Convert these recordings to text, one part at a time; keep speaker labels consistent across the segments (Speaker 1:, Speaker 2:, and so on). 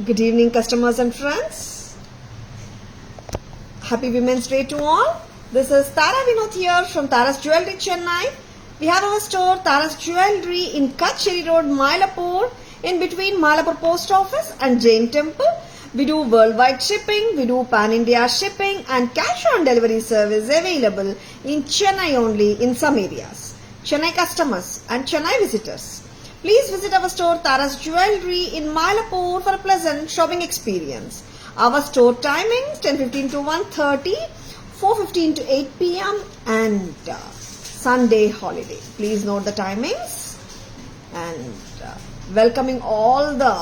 Speaker 1: Good evening, customers and friends. Happy Women's Day to all. This is Tara Vinod here from Tara's Jewelry, Chennai. We have our store Tara's Jewelry in Kacheri Road, Mylapore, in between Mylapore Post Office and Jain Temple. We do worldwide shipping, we do pan-India shipping and cash on delivery service available in Chennai only in some areas. Chennai customers and Chennai visitors, please visit our store Tara's Jewelry in Mylapore for a pleasant shopping experience. Our store timings 10:15 to 1:30, 4:15 to 8 p.m. and Sunday holiday. Please note the timings and welcoming all the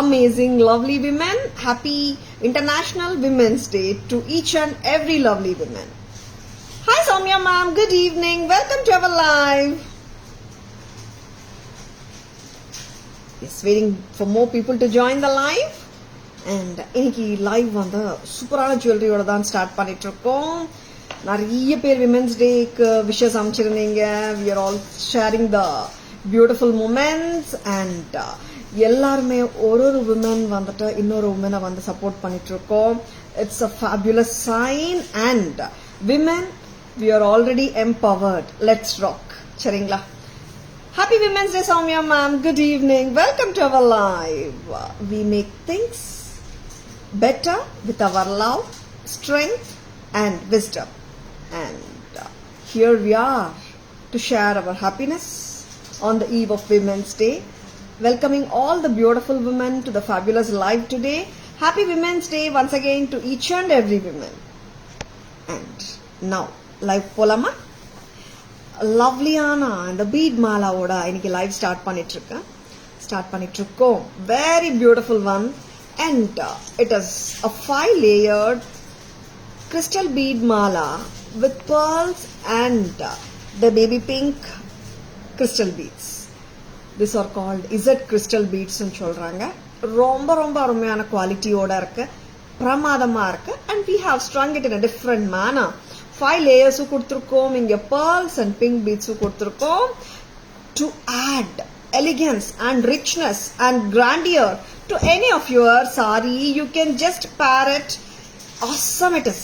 Speaker 1: amazing lovely women. Happy International Women's Day to each and every lovely woman. Hi Soumya ma'am, good evening. Welcome to our live. Yes, waiting for more people to join the live. And இன்னைக்கு live வந்து சூப்பரான ஜுவல்லரியோட தான் start பண்ணிட்டு இருக்கோம். நிறைய பேர் women's டேக்கு விஷஸ் அமைச்சிருந்தீங்க. we are all sharing the beautiful moments and எல்லாருமே ஒரு விமன் வந்துட்டு இன்னொரு உமனை வந்து சப்போர்ட் பண்ணிட்டு இருக்கோம். It's a fabulous sign and women we are already empowered. Let's rock. சரிங்களா? Happy Women's Day, Soumya ma'am. Good evening. Welcome to our live. We make things better with our love, strength and wisdom. And here we are to share our happiness on the eve of Women's Day. Welcoming all the beautiful women to the fabulous live today. Happy Women's Day once again to each and every woman. And now, live polama. லவ்லியான இந்த beat மாலாவோட இன்னைக்கு live start பண்ணிட்டு இருக்கோம். Very beautiful one and it is a 5 layered crystal bead mala with pearls and the baby pink crystal beads. These are called Z crystal beads னு சொல்றாங்க. ரொம்ப ரொம்ப அருமையான குவாலிட்டியோட இருக்கு, பிரமாதமா இருக்கு. and we have strung it in a different manner. 5 layers கொடுத்திருக்கோம். இங்க pearls and pink beads கொடுத்திருக்கோம். To add elegance and richness and grandeur to any of your sari, you can just pair it. Awesome it is.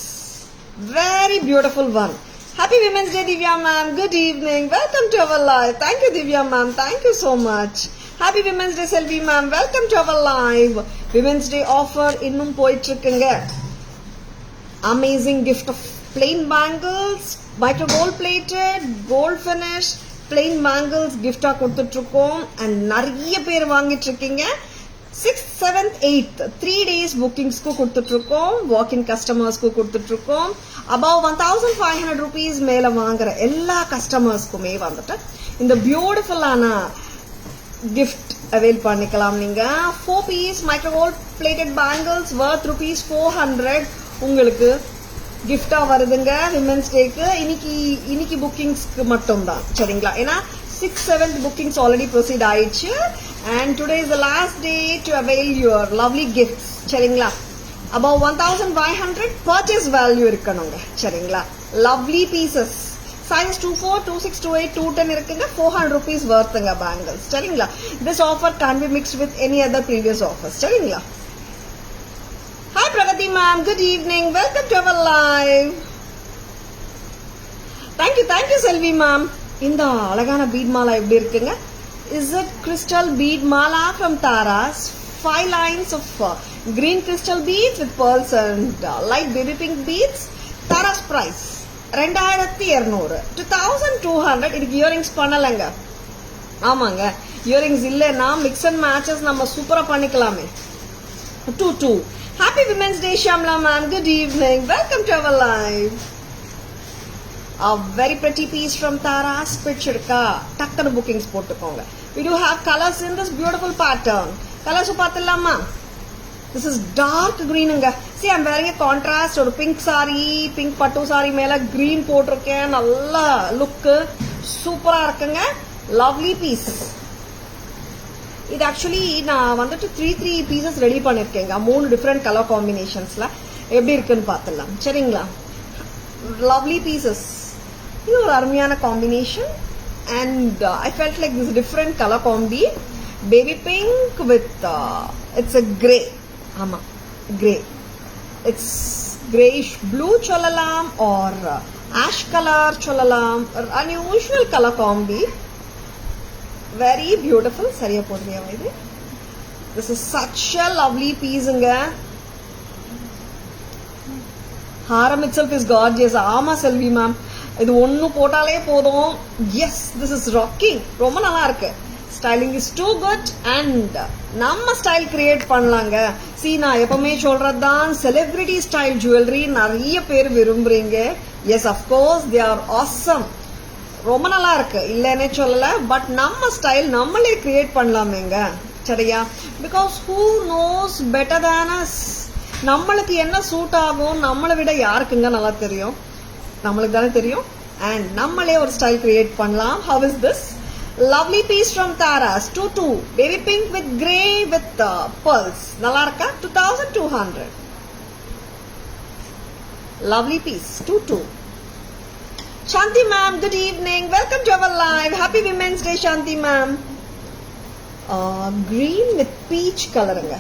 Speaker 1: Very beautiful one. Happy Women's Day, Divya ma'am. Good evening. Welcome to our live. Thank you, Divya ma'am. Thank you so much. Happy Women's Day, Selvi ma'am. Welcome to our live. Women's Day offer இன்னும் போயிட்டு இருக்குங்க. Amazing gift of plain bangles, micro gold plated, gold finish, plain bangles gift-ஆ கொடுத்துட்டு இருக்கோம். and நிறைய பேர் வாங்கிட்டு இருக்கீங்க. 6th, 7th, 8th 3 days bookings-க்கு கொடுத்துட்டு இருக்கோம். walk-in customers-க்கு கொடுத்துட்டு இருக்கோம். above 1500 rupees மேல வாங்குற எல்லா customers-க்குமே வந்துட்டு இந்த பியூட்டிஃபுல்லான gift avail பண்ணிக்கலாம். நீங்க 4 piece micro gold plated bangles worth rupees 400 உங்களுக்கு gift-ஆ வருதுங்க விமென்ஸ் டேக்கு. இன்னைக்கு புக்கிங்ஸ்க்கு மட்டும் தான், சரிங்களா? ஏன்னா 6th, 7th bookings already proceed ஆயிடுச்சு and today is the last day to avail your lovely gifts, சரிங்களா? above 1500 purchase value இருக்கணுங்க, சரிங்களா? lovely pieces size 24, 26, 28, 210 இருக்குங்க. 400 rupees worthங்க bangles, சரிங்களா? this offer can't be mixed with any other previous offers, சரிங்களா? Hi Pragati ma'am, good evening. Welcome to our live. Thank you Selvi ma'am. இந்த அழகான bead mala எப்படி இருக்குங்க? Is it crystal bead mala from Tara's? 5 lines of green crystal beads with pearls and light baby pink beads. Tara's price 2200, 2200. இதுக்கு earrings பண்ணலங்க. ஆமாங்க, earrings இல்லனா mix and matches நம்ம சூப்பரா பண்ணிக்கலாமே. 2. Happy Women's Day, Shamla ma'am. Good evening. Welcome to our live. A very pretty piece from Tara's Pichirka. Takkana bookings போட்டுக்கோங்க. We do have colors in this beautiful pattern. Colors பார்த்தலாமா? This is dark green ங்க. See, I'm wearing a contrast ஒரு pink saree, pink பட்டு saree மேல green போட்டிருக்கேன். நல்ல look சூப்பரா இருக்குங்க. Lovely piece. இது ஆக்சுவலி நான் வந்துட்டு 3 பீசஸ் ரெடி பண்ணிருக்கேங்க. 3 டிஃப்ரெண்ட் கலர் காம்பினேஷன்ஸ்ல எப்படி இருக்குன்னு பார்த்துடலாம், சரிங்களா? Lovely pieces. இது ஒரு அருமையான combination and I felt like this different color combi, baby pink with it's a grey, ஆமா grey. It's grayish blue சொல்லலாம் or ash color சொல்லலாம். Unusual color combi. Very beautiful. சரியா போடுறியா இது? This is such a lovely pieceங்க. Haram itself is gorgeous. ஆமா செல்வி ma'am, இது ஒன்னு போட்டாலே போதும். Yes, this is rocking. ரொம்ப நல்லா இருக்கு. Styling is too good and நம்ம ஸ்டைல் கிரியேட் பண்ணலாங்க. சி, நான் எப்பவுமே சொல்றதுதான், செலிபிரிட்டி ஸ்டைல் ஜுவல்லரி நிறைய பேர் விரும்புறீங்க. Yes, of course they are awesome. ரொம்ப நல்லா இருக்கு, இல்லைன்னே சொல்லல. பட் நம்ம ஸ்டைல் நம்மளே கிரியேட் பண்ணலாமேங்க. சரியா? Because who knows better than as? நம்மளுக்கு என்ன சூட் ஆகும் நம்மளை விட யாருக்குங்க நல்லா தெரியும்? நம்மளுக்கு தானே தெரியும். அண்ட் நம்மளே ஒரு ஸ்டைல் கிரியேட் பண்ணலாம். How is this lovely piece from Tara's 22 baby pink with grey with pearls? நல்லா இருக்கா? 2200. lovely piece 22. Shanti ma'am, good evening, welcome to our live. Happy Women's Day Shanti ma'am. Green with peach கலருங்க.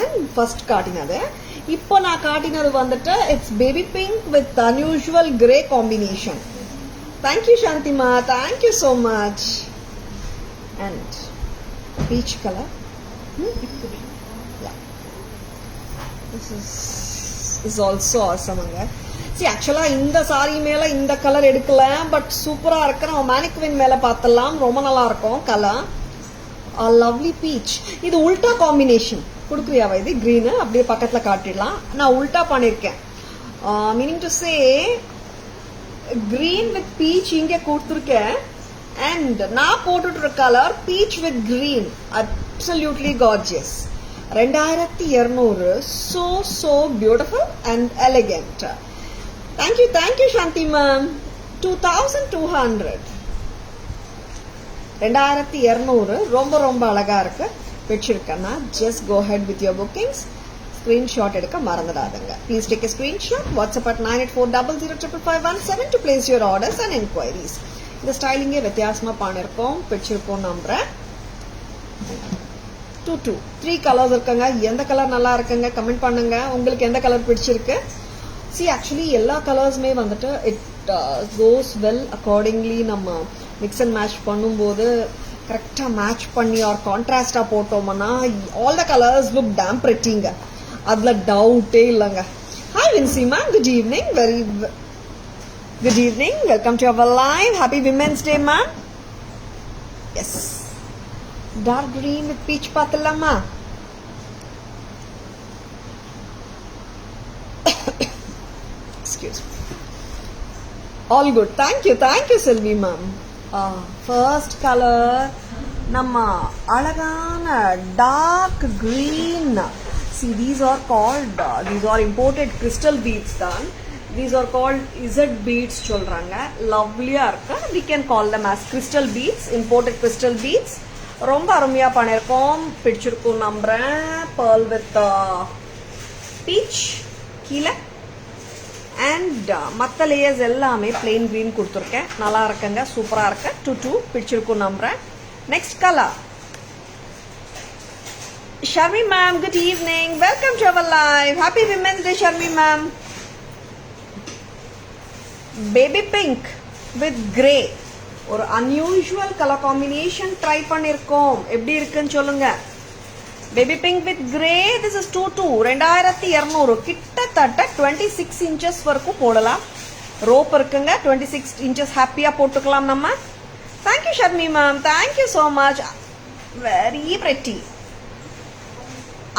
Speaker 1: And first காட்டினது, இப்போ நான் காட்டினது வந்துட்டு it's baby pink with unusual grey combination. Thank you சாந்திமா, thank you so much. And peach colour. This is also ஆசமங்க. சரி, ஆக்சுவலா இந்த சாரி மேல இந்த கலர் எடுக்கல, பட் சூப்பரா இருக்கு. நம்ம மேனிக்வின் மேல பார்த்தலாம், ரொம்ப நல்லா இருக்கும் கலர். Lovely beach. இது உல்டா காம்பினேஷன் கொடுக்குறியாவா? இது கிரீனு அப்படியே பக்கத்துல காட்டிடலாம். நான் உல்டா பண்ணிருக்கேன். Meaning to say green with beach இங்க கொடுத்துருக்கேன். அண்ட் நான் போட்டுட்டு colour beach with green. Absolutely gorgeous. 2200. so beautiful and elegant. thank you Shanti ma'am. 2200. 2200 ரொம்ப அழகா இருக்கு. வச்சிருக்கேன்னா just go ahead with your bookings. screenshot எடுக்க மறந்துடாதீங்க. please take a screenshot. WhatsApp at 9840055517 to place your orders and inquiries. இந்த ஸ்டைலிங்கே வித்தியாசமா பண்ணிருக்கோம், பிடிச்சிருக்கோம் நம்புறேன். 3 கலர்ஸ் இருக்குங்க. எந்த கலர் நல்லா இருக்குங்க கமெண்ட் பண்ணுங்க. உங்களுக்கு எந்த கலர் பிடிச்சிருக்கு? see actually எல்லா கலர்ஸுமே வந்துட்டு it goes well accordingly. நம்ம மிக்ஸ் அண்ட் மேட்ச் பண்ணும்போது கரெக்டா மேட்ச் பண்ணி ஆர் கான்ட்ராஸ்டா போட்டோம்னா all the colours look damn பிரிட்டிங்க. அதுல டவுட்டே இல்லைங்க. Hi Vincy ma'am, good evening. Very good evening, welcome to our live. Happy women's day ma'am. Yes, dark green with peach பார்த்துலாமா? Excuse. All good. Thank you Selvi ma'am. First colour நம்ம அழகான dark green. see these are called these are imported crystal beads தான். these are called Z beads சொல்றாங்க. லவ்லியா இருக்கு. we can call them as crystal beads, imported crystal beads. ரொம்ப அருமையா பண்ணிருக்கோம், பிடிச்சிருக்கும் நம்புறேன். pearl with peach கீழே. அண்ட் மற்ற லேயர்ஸ் எல்லாமே பிளெயின் கிரீன் கொடுத்துருக்கேன். நல்லா இருக்குங்க, சூப்பரா இருக்கு. 22 பிடிச்சிருக்கும் நம்புறேன். Next colour. Sharmi ma'am, good evening, welcome to our live. Happy women's day Sharmi ma'am. Baby pink with grey, ஒரு அன்யூஷுவல் கலர் காம்பினேஷன் ட்ரை பண்ணிருக்கோம். எப்படி இருக்குன்னு சொல்லுங்க. Baby pink with grey. This is 2200. கிட்டத்தட்ட 26 inches வரைக்கும் போடலாம். ரோப் இருக்குங்க. 26 inches ஹாப்பியா போட்டுக்கலாம் நம்ம. Thank you Sharmi ma'am, thank you so much. Very pretty.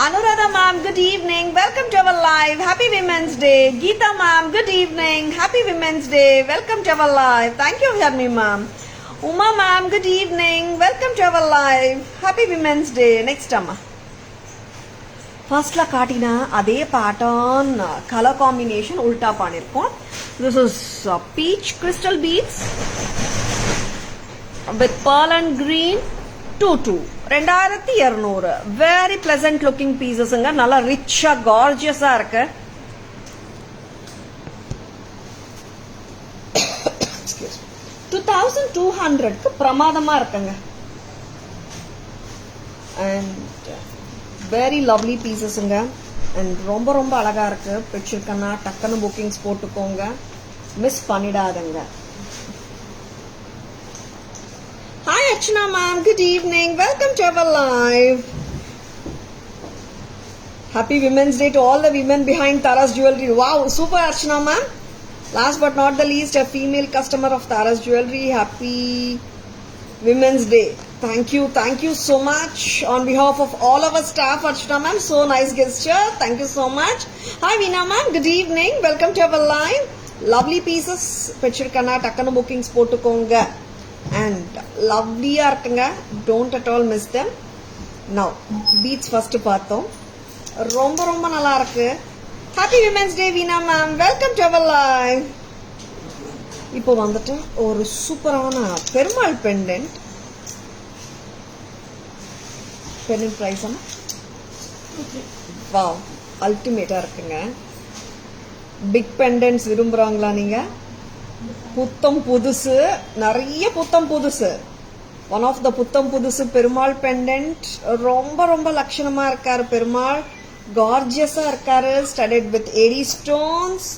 Speaker 1: Anuradha ma'am, good evening, welcome to our live. Happy Women's Day. Geeta ma'am, good evening, happy Women's Day, welcome to our live. Thank you Sharmi ma'am. Uma ma'am, good evening, welcome to our live. Happy Women's Day. Next amma. First la katina adhe pattern color combination ulta panirkom. This is peach crystal beads with pearl and green. 2200. Very pleasant looking பீசஸ்ங்க. நல்லா ரிச்சா கார்ஜியஸா இருக்கு. Excuse. 2200க்கு பிரமாதமா இருக்குங்க. And very lovely பீசஸ்ங்க. And ரொம்ப ரொம்ப அழகா இருக்கு. பிடிச்சிருக்கன்னா டக்குன்னு புக்கிங்ஸ் போட்டுக்கோங்க, மிஸ் பண்ணிடாதுங்க. Hi Archana ma'am, good evening. Welcome to our live. Happy Women's Day to all the women behind Tara's Jewelry. Wow, super Archana ma'am. Last but not the least, a female customer of Tara's Jewelry. Happy Women's Day. Thank you so much on behalf of all of our staff, Archana ma'am. So nice gesture. Thank you so much. Hi Veena ma'am, good evening. Welcome to our live. Lovely pieces. Pichirkana takkana bookings potukonga. And lovely-ஆ இருக்குங்க. Don't at all miss them. Now, beads first பார்த்தோம். ரொம்ப ரொம்ப நல்லா இருக்கு. Happy Women's Day Veena ma'am. Welcome to our live. இப்போ வந்துட்டு ஒரு சூப்பரான பெருமாள் பெண்டன்ட். பெண்டன்ட் பிரைஸ் என்ன? வாவ், அல்டிமேட்டா இருக்குங்க. பிக் பெண்டன்ட்ஸ் விரும்புறாங்களா நீங்க? புத்தம் புதுசு, நிறைய புத்தம் புதுசு. ஒன் ஆஃப் த புத்தம் புதுசு பெருமாள் பெண்டன்ட். ரொம்ப ரொம்ப லட்சணமா இருக்காரு பெருமாள். கார்ஜியஸா இருக்காரு. Studded with AD stones.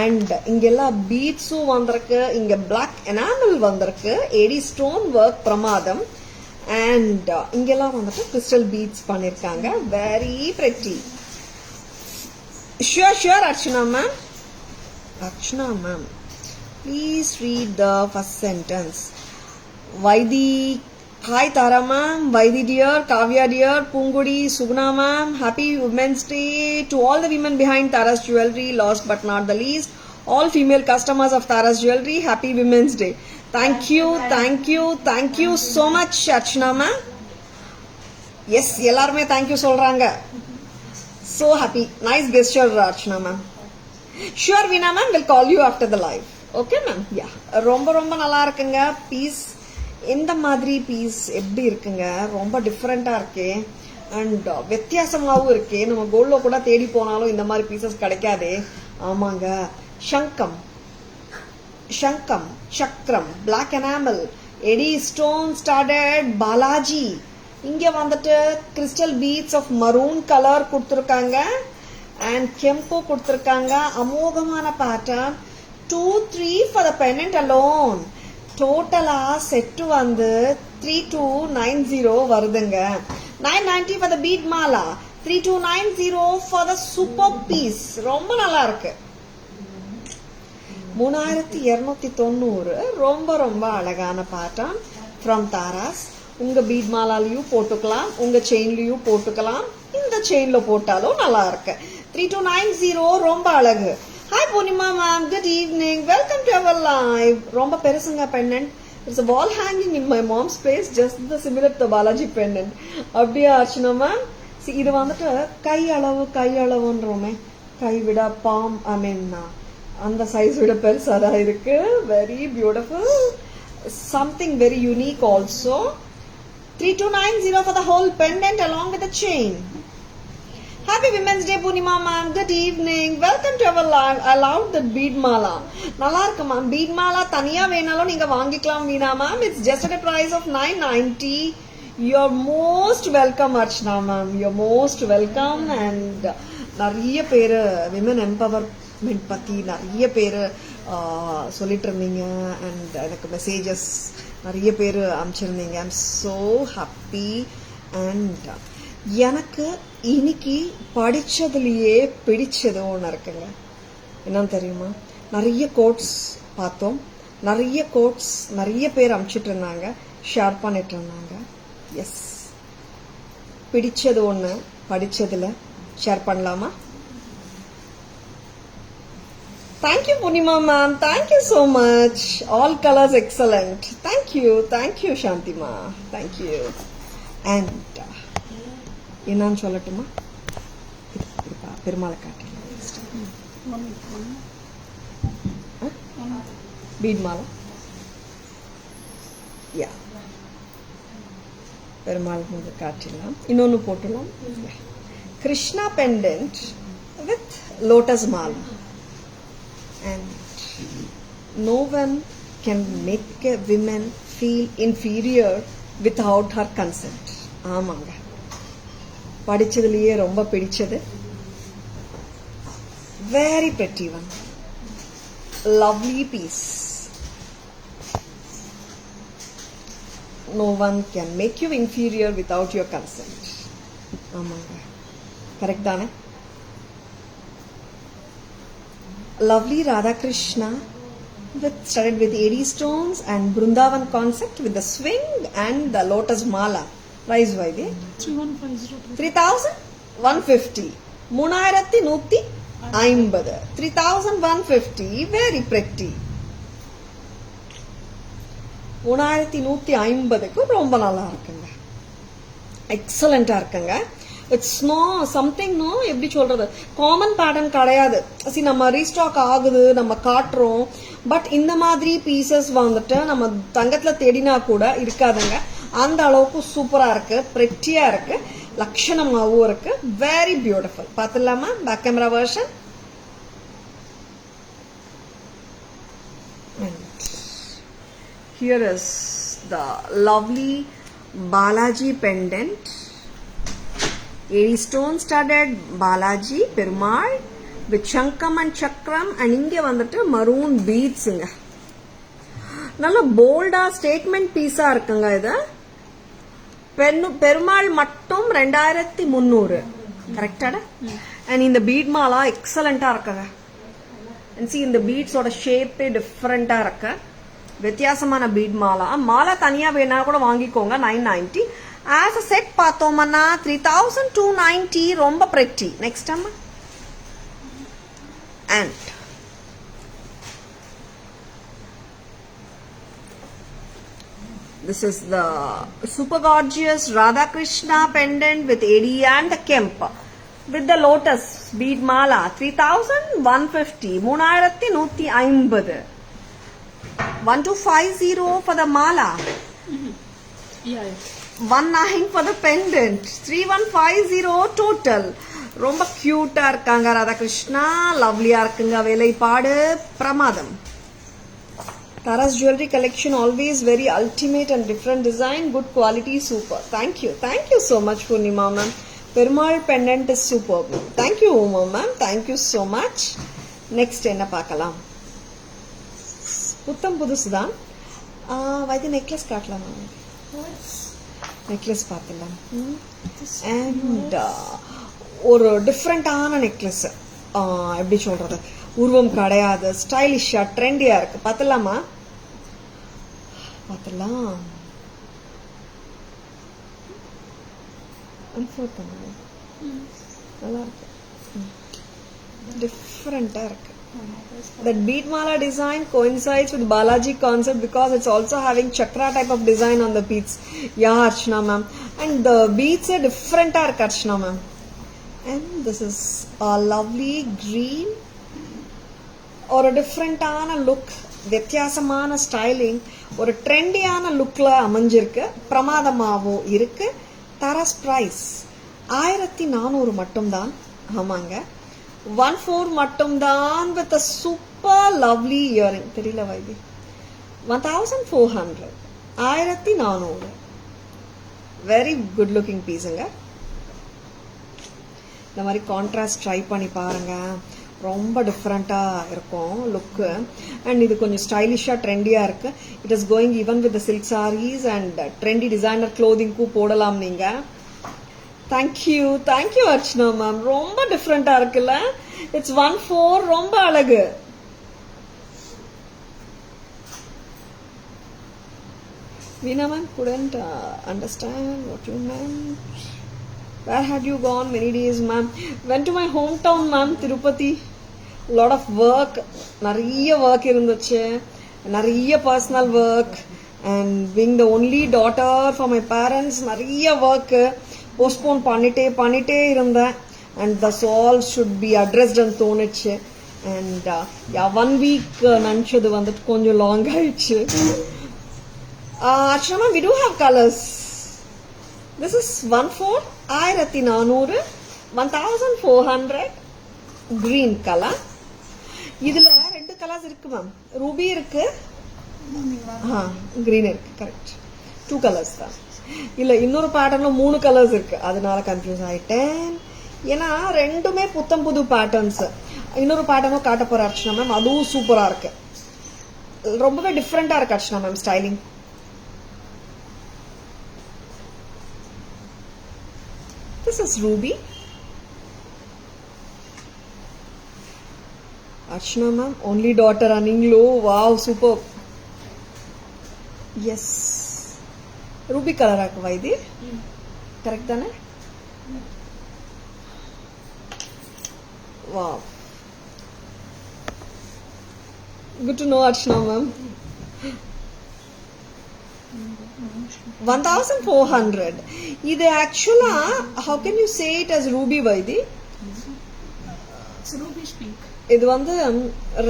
Speaker 1: And இங்கெல்லாம் பீட்ஸும் வந்திருக்கு. இங்க பிளாக் எனாமல் வந்திருக்கு. ஏடி ஸ்டோன் ஒர்க் பிரமாதம். அண்ட் இங்கெல்லாம் வந்துட்டு கிறிஸ்டல் பீட்ஸ் பண்ணிருக்காங்க. Very pretty. Sure Archana ma'am. Archana ma'am, please read the first sentence. Vaidi, hi Tara ma'am, Vaidi dear, Kavya dear, Pungudi, Sugna ma'am, happy Women's Day to all the women behind Tara's Jewelry. Last but not the least, all female customers of Tara's Jewelry, happy Women's Day. Thank you so much Archana ma'am. Yes, எல்லாருமே thank you சொல்றாங்க. So happy. Nice gesture Archana ma'am. Sure Veena ma'am, will call you after the live. Okay ma'am. Yeah, ரொம்ப ரொம்ப நல்லா இருக்குங்க piece. இந்த மாதிரி piece எப்படி இருக்குங்க? ரொம்ப டிஃப்ரெண்டா இருக்கே அண்ட் வித்தியாசமாகவும் இருக்கே. நம்ம கோல்ட்ல கூட தேடி போனாலும் இந்த மாதிரி பீசஸ் கிடைக்காதே. ஆமாங்க. சங்கம், சக்கரம், black enamel, AD stone studded Balaji. இங்க வந்துட்டு crystal beads of maroon colour கொடுத்துருக்காங்க அண்ட் கெம்போ கொடுத்துருக்காங்க. அமோகமான pattern. 2-3 for the pendant alone. டோட்டலா செட்டு வந்து 3290 வருதுங்க. 990 for the bead mala, 3290 for the super piece. ரொம்ப நல்லா இருக்கு. 3290. ரொம்ப ரொம்ப அழகான பேட்டர்ன் ஃப்ரம் தாராஸ். உங்க பீட் மாலாலையும் போட்டுக்கலாம், உங்க செயின்லயும் போட்டுக்கலாம், இந்த செயின்ல போட்டாலும் நல்லா இருக்கு. 3290 ரொம்ப அழகு. Hi Purnima ma'am, good evening. Welcome to our live. Romba perusunga pendant. There's a wall hanging in my mom's place, just the similar to the Balaji pendant. Abdiya Archana ma'am. See, idu vandu kai alavuன்றோமே. கை விட palm, I mean அந்த size விட பெருசா தான் இருக்கு. Very beautiful. Something very unique also. 3290 for the whole pendant along with the chain. Happy Women's Day Purnima ma'am. Good evening. Welcome to our live. I love the bead mala. நல்லா இருக்கு ma'am. bead mala தனியா வேணாலும் நீங்க வாங்கிக்கலாம் வீணா ma'am. It's just at a price of 990. You're most welcome Archana ma'am. You're most welcome. And நிறைய பேர் women empowerment பத்தி நிறைய பேர் சொல்லிட்டு இருந்தீங்க அண்ட் எனக்கு மெசேஜஸ் நிறைய பேர் அனுப்பிச்சிருந்தீங்க. I'm so happy. and எனக்கு இன்னைக்கு படிச்சதுலயே பிடிச்சது ஒன்று இருக்குங்க. என்னன்னு தெரியுமா? நிறைய கோட்ஸ் பார்த்தோம். நிறைய பேர் அனுப்பிச்சிட்டு இருந்தாங்க, ஷேர் பண்ணிட்டு இருந்தாங்க. எஸ், பிடிச்சது ஒன்று படிச்சதுல ஷேர் பண்ணலாமா? Thank you Poornima ma'am. Thank you so much. All colours excellent. Thank you சாந்திமா. தேங்க்யூ. அண்ட் என்னன்னு சொல்லட்டுமா? பெருமாளை காட்டி பீட் மாலை. யா, பெருமாள் வந்து காட்டிடலாம். இன்னொன்னு போட்டுலாம். கிருஷ்ணா பெண்டன்ட் வித் லோட்டஸ் மாலை. And no one can make a woman feel inferior without her consent. ஆமாங்க, படிச்சதுலயே ரொம்ப பிடிச்சது Very pretty one. Lovely piece. No one can make you inferior without your consent. ஆமாங்க, கரெக்ட் தானே? Lovely Radha Krishna studded with 80 stones and Brindavan concept with the swing and the lotus mala. Price why they? 3,150. 3,150. 3,150. Very pretty. 3,150க்கு ரொம்ப நல்லா இருக்குங்க. எக்ஸலண்டா இருக்குங்க. It's know something no எப்படி சொல்றது, common pattern கிடையாது. நம்ம ரீஸ்டாக் ஆகுது, நம்ம காட்டுறோம். பட் இந்த மாதிரி பீசஸ் வந்துட்டு நம்ம தங்கத்துல தேடினா கூட இருக்காதுங்க. அந்த அளவுக்கு சூப்பரா இருக்கு, பிரெட்டியா இருக்கு, லட்சணமாவும் இருக்கு. Very beautiful. பாத்துலாமா back camera version? Here is the lovely Balaji pendant. 80 stone studded Balaji Perumal with Shankam and Chakram, and inge vandattu maroon beads inga. Nalla bold statement piece ah irukanga idu. Perumal mattum 2300. Correct ada? And in the bead mala excellent ah irukanga. And see in the beads oda shape different ah irukka. வித்தியாசமான beat Mala. Mala தனியா வேணா கூட வாங்கிக்கோங்க. 990. As a set பார்த்தோம்னா 3,290. ரொம்ப pretty. Next அம்மா. And this is the super gorgeous Radha Krishna pendant with AD and the kemp with the lotus bead mala. 3,150. 3,150. 1,250 for the mala.
Speaker 2: Yeah.
Speaker 1: 19 for the pendant. 3,150 total. ரொம்ப கியூட்டா இருக்காங்க ராதா கிருஷ்ணா. லவ்லியா இருக்குங்க. வேலைப்பாடு பிரமாதம். Tara's jewelry collection always very ultimate and different design, good quality, super. Thank you so much Purnima ma'am. Perumal pendant is superb. Thank you Uma ma'am. Thank you so much. Next என்ன பார்க்கலாம்? புத்தம் புதுசுதான். வைத்து necklace காட்டலாம். Necklace பார்க்கலாம். And ஒரு டிஃப்ரெண்டான necklace. எப்படி சொல்றது, உருவம் கிடையாது, ஸ்டைலிஷா ட்ரெண்டியா இருக்கு. பார்த்தலாமா? பார்த்தலாம். நல்லா இருக்கு, டிஃப்ரெண்டா இருக்கு. That bead mala design coincides with Balaji concept because it's also having chakra type of design on the beads. Yeah, Archana ma'am. And the beads are different, Archana ma'am. And this is a lovely green or a different look. வித்தியாசமான styling, ஒரு ட்ரெண்டியான லுக்ல அமைஞ்சிருக்கு. பிரமாதமாகவும் இருக்கு. தரஸ் price 1,400 மட்டும்தான். ஆமாங்க, 14 மட்டும்தான் with a super lovely earring. தெரியல Vaidhi. 1,400. 1,400. Very good looking பீஸுங்க. இந்த மாதிரி கான்ட்ராஸ்ட் ட்ரை பண்ணி பாருங்க, ரொம்ப டிஃப்ரெண்ட்டாக இருக்கும் லுக்கு. அண்ட் இது கொஞ்சம் ஸ்டைலிஷாக ட்ரெண்டியாக இருக்கு. It is going even with silk saris and trendy designer க்ளோதிங்க்கும் போடலாம் நீங்க. Thank you Archana ma'am. ரொம்ப டிஃப்ரெண்டா இருக்குல்ல. இட்ஸ் 1,400. ரொம்ப அழகு. Veena ma'am couldn't understand what you meant. Where had you gone many days ma'am? Went to my hometown ma'am, Tirupati. Lot of work, நிறைய work இருந்துச்சு, நிறைய personal work, and being the only daughter for my parents, நிறைய work postpone பண்ணிட்டே இருந்தேன். And thus all should be அட்ரஸ்ட்னு தோணுச்சு. அண்ட் 1 week நினச்சது வந்துட்டு கொஞ்சம் லாங் ஆயிடுச்சு. Archana, we do have colors. This is 1,400. 1,400 green color. இதுல 2 கலர்ஸ் இருக்கு மேம். ரூபி இருக்கு, கிரீன் இருக்கு. கரெக்ட், 2 கலர்ஸ் தான். இல்ல இன்னொரு பேட்டர்ன்ல 3 கலர்ஸ் இருக்கு, அதனால கன்ஃபியூஸ் ஆயிட்டேன். ஏன்னா ரெண்டுமே புத்தம் புது பேட்டர்ன்ஸ். இன்னொரு பேட்டர்னும் காட்ட போற அர்ச்சனா மேம், அதுவும் சூப்பரா இருக்கு. ரொம்பவே டிஃப்ரெண்டா இருக்கு Archana ma'am styling. This is Ruby. Archana ma'am, only daughter Aninglo. Wow, superb. Yes. Ruby color akva idi. Correct dane? Wow. Good to know Archana ma'am. 1400. இது ஆக்சுவலா how can you say it as ruby Vaidi?
Speaker 2: It's ruby pink.
Speaker 1: இது வந்து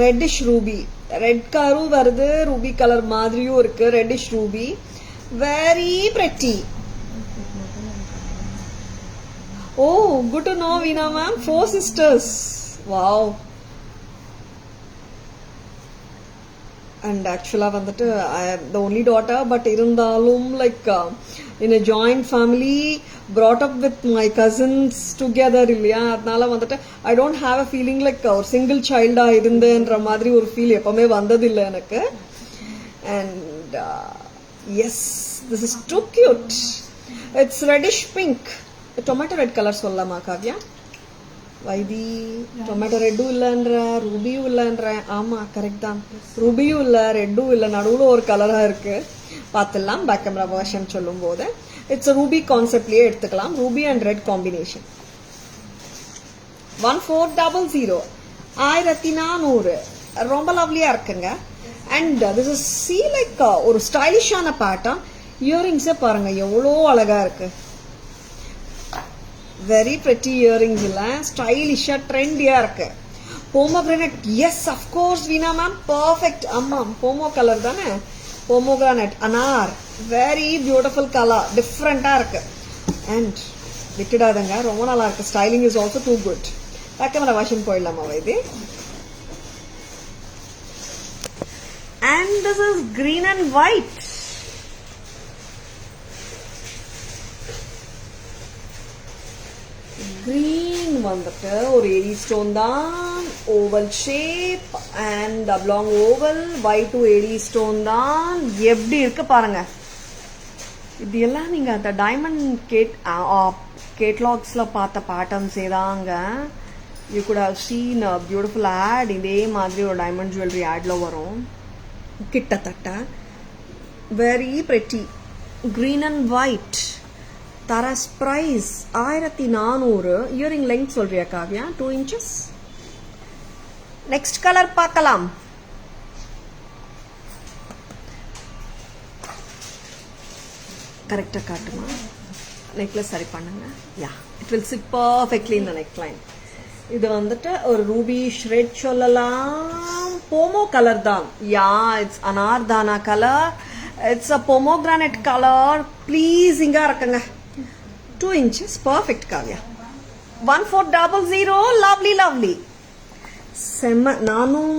Speaker 1: reddish Ruby. Red கலரும் வருது, Ruby colour மாதிரியும் இருக்கு. Reddish ruby, very pretty. Oh, good to know Veena ma'am. 4 sisters. Wow. And actually வந்துட்டு I am the only daughter, but இருந்தாலும் like in a joint family, brought up with my cousins together இல்லையா, அதனால வந்துட்டு I don't have a feeling like ஒரு single child இருந்தேன்ற மாதிரி ஒரு feel எப்பவுமே வந்ததில்லை எனக்கு. And yes, this is too cute. It's reddish pink. Tomato red color சொல்லலாமா காவ்யா? வைதி டொமேட்டோ ரெட்டும் இல்லைன்ற, ரூபியும் இல்லைன்ற. ஆமா கரெக்ட் தான், ரூபியும் இல்லை, ரெட்டும் இல்லை, நடுவில் ஒரு கலரா இருக்கு. பார்த்துடலாம் பேக் கேமரா வெர்ஷன் சொல்லும் போது. இட்ஸ் ரூபி கான்செப்ட்லயே எடுத்துக்கலாம். Ruby and red combination. 1400. 1400 ரொம்ப லவ்லியா இருக்குங்க. And this is see like ஒரு ஸ்டைலிஷான பேட்டர்ன். இயரிங்ஸே பாருங்க எவ்வளோ அழகா இருக்கு. வெரி பிரெட்டி இயரிங்ஸ் இல்ல, ஸ்டைலிஷா ட்ரெண்டியா இருக்கு. Pomegranate, yes of course Veena ma'am, perfect. ஆமா போமோ கலர் தானே, போமோகிரானட் அனார், வெரி பியூட்டிஃபுல் கலர், டிஃப்ரெண்டா இருக்கு. அண்ட் விட்டுடாதங்க, ரொம்ப நல்லா இருக்கு. Styling is also too good. Back camera version போயிடலாமா இது? And this is green and white. Green வந்துட்டு ஒரு எரி ஸ்டோன் தான், oval shape and oblong oval. White AD stone தான். எப்படி இருக்கு பாருங்க. இது எல்லாம் நீங்க அந்த டைமண்ட் கேட்லாக்ஸ்ல பார்த்த பேட்டர்ன்ஸே தாங்க. You could have seen a beautiful ad. இதே மாதிரி ஒரு டைமண்ட் ஜுவல்லரி ஆட்ல வரும் கிட்டத்தட்ட. Very pretty. Green and white. Tara's price 1400. Earring length சொல்றியா காவ்யா? 2 inches. நெக்ஸ்ட் கலர் பார்க்கலாம். கரெக்டா காட்டுமா? நெக்லஸ் சரி பண்ணுங்க. Yeah, it will sit perfectly in the neckline. இது வந்துட்டு ஒரு ரூபி ரெட் சொல்லலாம். போமோ கலர் தான். யா, இட்ஸ் அனார்தானா colour. It's a pomegranate colour. ப்ளீஸிங்கா இருக்குங்க. 2 inches, perfect Kavya. 1400. Lovely, lovely. Nanum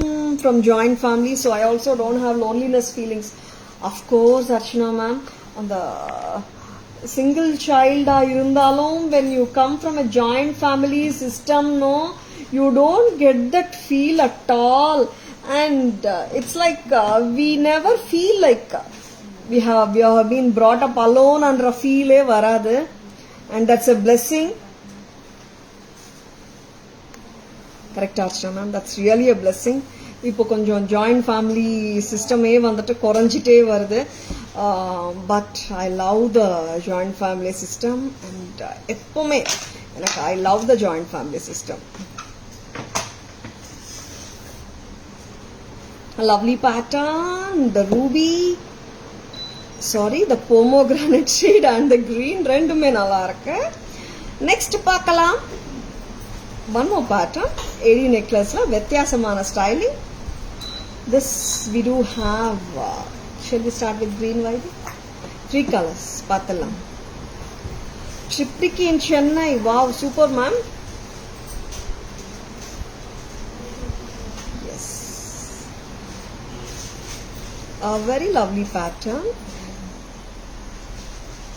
Speaker 1: from joint family, so I also don't have loneliness feelings. Of course, Archana ma'am, on the single child irundalum, when you come from a joint family system, no, you don't get that feel at all. And it's like we never feel like we have been brought up alone under a feel varadu. And that's a blessing. Correct Archana ma'am, that's really a blessing. இப்போ கொஞ்சம் joint family சிஸ்டமே வந்துட்டு குறைஞ்சிட்டே வருது. But I love the joint family system. And எப்பவுமே எனக்கு I love the joint family system. Lovely pattern. The Ruby, sorry, the pomegranate shade and the green ரெண்டுமே நல்லா இருக்கு. நெக்ஸ்ட் பார்க்கலாம். One more pattern. ஏடி நெக்லஸ்ல வித்தியாசமான styling. This we do have shall we start with green white? 3 colors பார்த்தலாம். Triptych in Chennai. Wow, super ma'am. Yes, a very lovely pattern.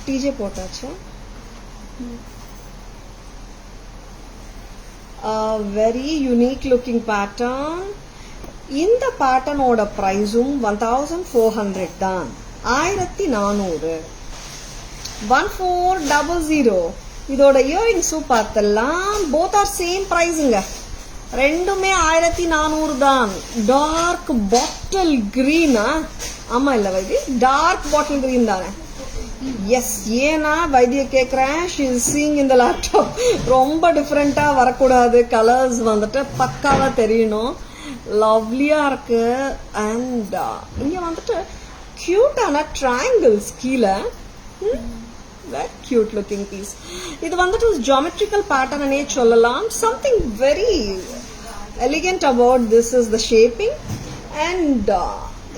Speaker 1: TJ போட்டாச்சா? Very unique looking pattern. இந்த பேட்டர்னோட ப்ரைஸும் 1400 தான், 1400. 1400. இதோட இயரிங்ஸும் பார்த்தலாம். Both are same ப்ரைஸுங்க, ரெண்டுமே 1400 தான். டார்க் பாட்டில் கிரீனா? ஆமா இல்ல வைத்தி, டார்க் பாட்டில் கிரீன் தானே? எஸ். ஏன்னா வைத்திய கேட்குறேன், ஷி இஸ் சீயிங் இந்த லேப்டாப். ரொம்ப டிஃப்ரெண்டா வரக்கூடாது, கலர்ஸ் வந்துட்டு பக்காவா தெரியணும். லவ்லியா இருக்கு. அண்ட் இங்க வந்துட்டு கியூட்டான ட்ரையாங்கிள்ஸ் கீழே. Very cute looking piece. இது வந்துட்டு geometrical pattern அனே சொல்லலாம். Something very elegant about this is the shaping. And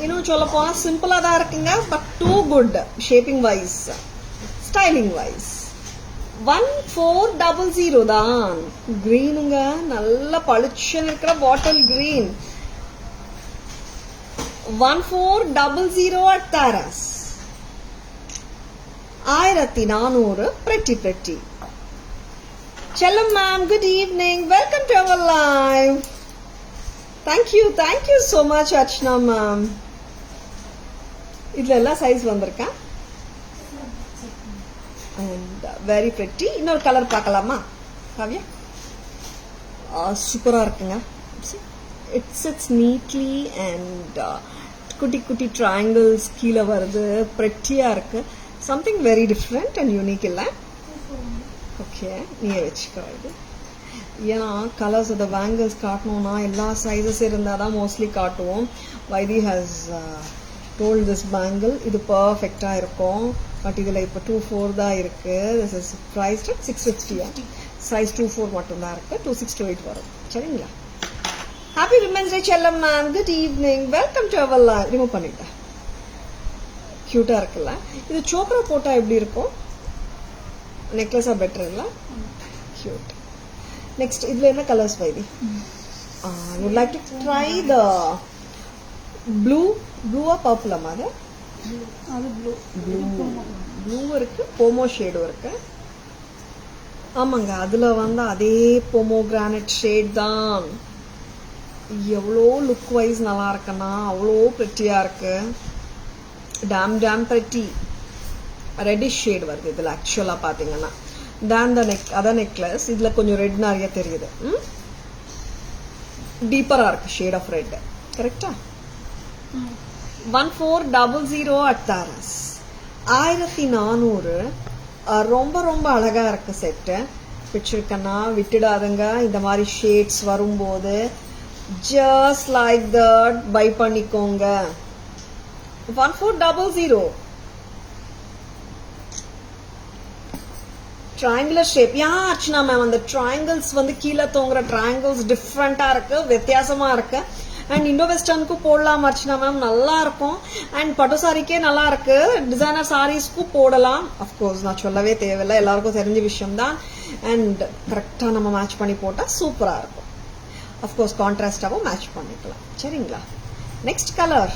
Speaker 1: இன்னும் சொல்ல போனா சிம்பிளா தான் இருக்குங்க, but too good shaping wise, styling wise. 1400 தான். கிரீனுங்க, நல்ல பளிச்சுன்னு இருக்கிற bottle green. 1400 at Taras. 1400. Pretty. Chellam ma'am, good evening. Welcome to our live. Thank you so much Archana ma'am. இதுல எல்லா சைஸ் வந்திருக்கா. And very pretty. இன்னொரு கலர் பார்க்கலாமா காவ்யா? சூப்பரா இருக்குங்க. It sits neatly and குட்டி triangles கீழே வருது. prettyயா இருக்கு. Something very different and unique இல்ல? ஓகே, நீயே வச்சுக்கோ. இது ஏன்னா கலர்ஸ் அந்த பேங்கிள்ஸ் காட்டணும்னா எல்லா சைஸஸ் இருந்தால் தான் மோஸ்ட்லி காட்டுவோம். Why this has told this bangle இது பர்ஃபெக்டாக இருக்கும். பட் இதில் இப்போ 24 தான் இருக்கு. This is price 650. சைஸ் 24 மட்டும்தான் இருக்கு. 2628 வரும். சரிங்களா? Happy women's day Chellam ma'am, good evening, welcome to our live. Remove பண்ணிட்டேன். கியூட்டா இருக்குல்ல? இது சோக்ரா போட்டா எப்படி இருக்கும்? நெக்லஸா பெட்டர் இல்ல? கியூட். நெக்ஸ்ட் இதுல என்ன கலர்ஸ் வைதி? would like to try the ப்ளூவா பர்பிளமா?
Speaker 2: அது
Speaker 1: ப்ளூ இருக்கு, போமோ ஷேடும் இருக்கு. ஆமாங்க, அதுல வந்து அதே போமோகிரானட் ஷேட் தான். எவ்வளோ லுக் வைஸ் நல்லா இருக்குன்னா அவ்வளோ பிரிட்டியா இருக்கு. Dam pretty. ரெட்டிஷ் ஷேட் வருது இதுல ஆக்சுவலா பாத்தீங்கன்னா. அதான் நெக்லஸ். இதுல கொஞ்சம் ரெட் நிறைய தெரியுது. டீப்பரா இருக்கு ஷேட் ஆஃப் ரெட். கரெக்டா? 1400 at Taras. 1400. ரொம்ப அழகா இருக்கு செட்டு. பிடிச்சிருக்கன்னா விட்டுடாதுங்க. இந்த மாதிரி ஷேட்ஸ் வரும்போது just like that பை பண்ணிக்கோங்க. 1400. triangular shape. அர்ச்சனா மேம், அந்த ட்ரையாங்கிள்ஸ் வந்து கீழே தோங்குற ட்ரையாங்கிள்ஸ் டிஃப்ரெண்டா இருக்கு, வித்தியாசமா இருக்கு. அண்ட் இண்டோ வெஸ்டர்னுக்கும் போடலாம் அர்ச்சனா மேம், நல்லா இருக்கும். அண்ட் பட்டு சாரிக்கே நல்லா இருக்கு. டிசைனர் சாரீஸ்க்கும் போடலாம். அஃப்கோர்ஸ் நான் சொல்லவே தேவையில்லை, எல்லாருக்கும் தெரிஞ்ச விஷயம் தான். அண்ட் கரெக்டா நம்ம மேட்ச் பண்ணி போட்டா சூப்பரா இருக்கும். அஃப்கோர்ஸ் கான்ட்ராஸ்டாவும் மேட்ச் பண்ணிக்கலாம். சரிங்களா? Next colour.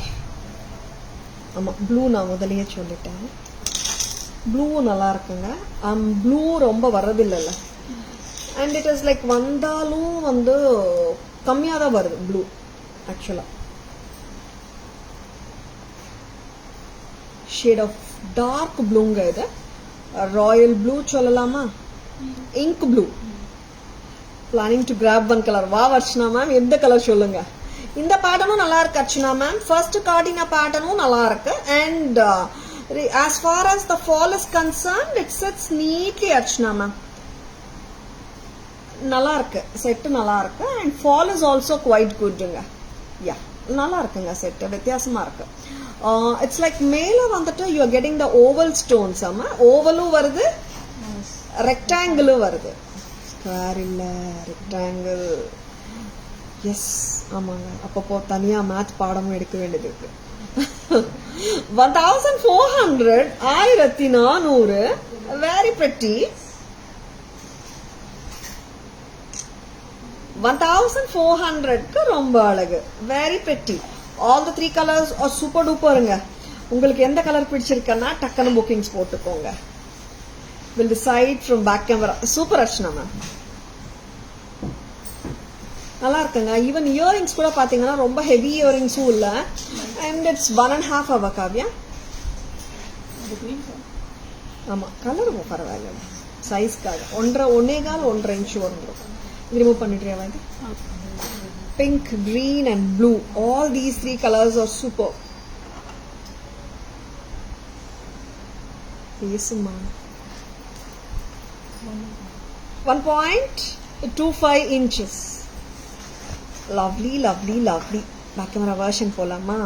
Speaker 1: ஆமா, ப்ளூ நான் முதலையே சொல்லிட்டேன். ப்ளூவும் நல்லா இருக்குங்க. ப்ளூ ரொம்ப வர்றதில்லைல்ல. அண்ட் இட் இஸ் லைக் வந்தாலும் வந்து கம்மியாக தான் வருது ப்ளூ ஆக்சுவலா. ஷேட் ஆஃப் டார்க் ப்ளூங்க இது. ராயல் ப்ளூ சொல்லலாமா? Ink blue. Planning to grab one colour. வா அர்ச்சனா மேம், எந்த கலர் சொல்லுங்க. இந்த பேட்டர்னும் நல்லா இருக்கு அர்ச்சனா மேம். ஃபர்ஸ்ட் காட்டின பேட்டர்னும் நல்லா இருக்கு. And as far as the fall is concerned, it sits neatly Archana ma'am. நல்லா இருக்கு செட், நல்லா இருக்கு. And fall is also quite குட்ங்க. யா, நல்லா இருக்குங்க செட், வித்தியாசமா இருக்கு. இட்ஸ் லைக் மேல வந்துட்டு you are getting the oval stones. ஆமா, ஓவலும் வருது, ரெக்டாங்கிளும் வருது. ஸ்கொயர் இல்ல, ரெக்டாங்கிள். எஸ், ஆமாங்க. அப்பப்போ தனியா மேத்ஸ் பாடமும் எடுக்க வேண்டியது இருக்கு. 1400. 1400. Very pretty. 1400க்கு ரொம்ப அழகு. Very pretty. All the 3 colors are super duperங்க. உங்களுக்கு எந்த கலர் பிடிச்சிருக்குன்னா டக்குன்னு புக்கிங்ஸ் போட்டுக்கோங்க. Will decide from back camera. Super Archana ma'am. நல்லா இருக்குங்க. ஈவன் இயரிங்ஸ் கூட பாத்தீங்கன்னா ரொம்ப ஹெவி இயரிங்ஸும் இல்ல. And it's 1.5 hour Kavya.
Speaker 2: The green one.
Speaker 1: ஆமா கலர் பரவாயில்ல. சைஸ்க்காக 1.5 இன்ச் வரும். இது ரிமூவ் பண்ணிடுறியா வந்து? Pink, green and blue. All these 3 colors are super. Yes, ma'am. 1.25 inches. Lovely, lovely, lovely. Back camera version polama.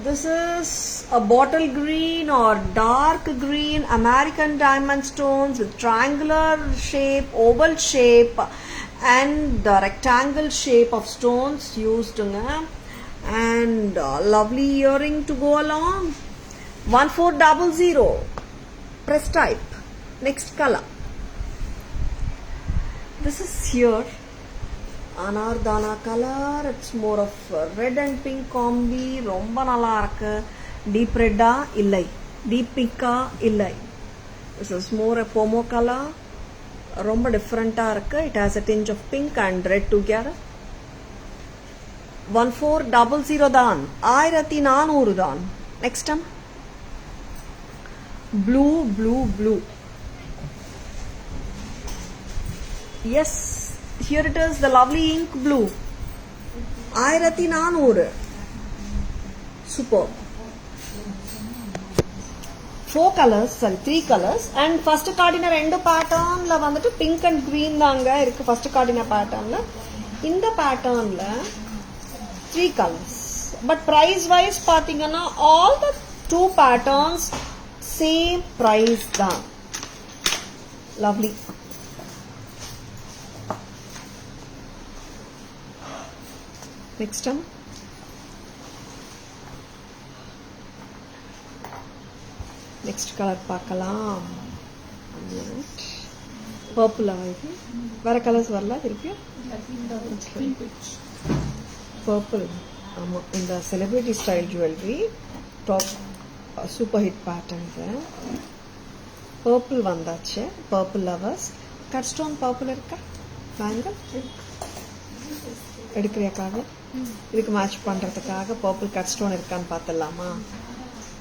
Speaker 1: This is a bottle green or dark green American diamond stones with triangular shape, oval shape and the rectangle shape of stones used and lovely earring to go along. 1400 press type. Next color. This is here Anardana color. It's more of red and pink combi. Romba nalla irukku. Deep red illai, deep pink illai. This is more a pomo color. Romba different irukku. It has a tinge of pink and red together. 1400 தான். 1400 தான். Next one. Blue, blue, blue. Yes, here it is, the lovely ink blue. 1400. Super. 4 colors, sorry 3 colors. And first cardina rendu pattern la vandu pink and green daanga irukku first cardina pattern la. In the pattern la 3 colors. But price wise pathingana all the 2 patterns same price da. Lovely. Next one. Next color பார்க்கலாம். Purple ஆகுது. வேற colours வரல திருப்பியும். Purple. ஆமா இந்த celebrity style jewelry top super hit patterns. Purple வந்தாச்சு. Purple lovers. Cut stone purple இருக்கா? Bangle. எடுக்கிறியாக்காக இதுக்கு மேட்ச் பண்றதுக்காக பர்பிள் கட் ஸ்டோன் இருக்கான்னு பார்த்தலாமா?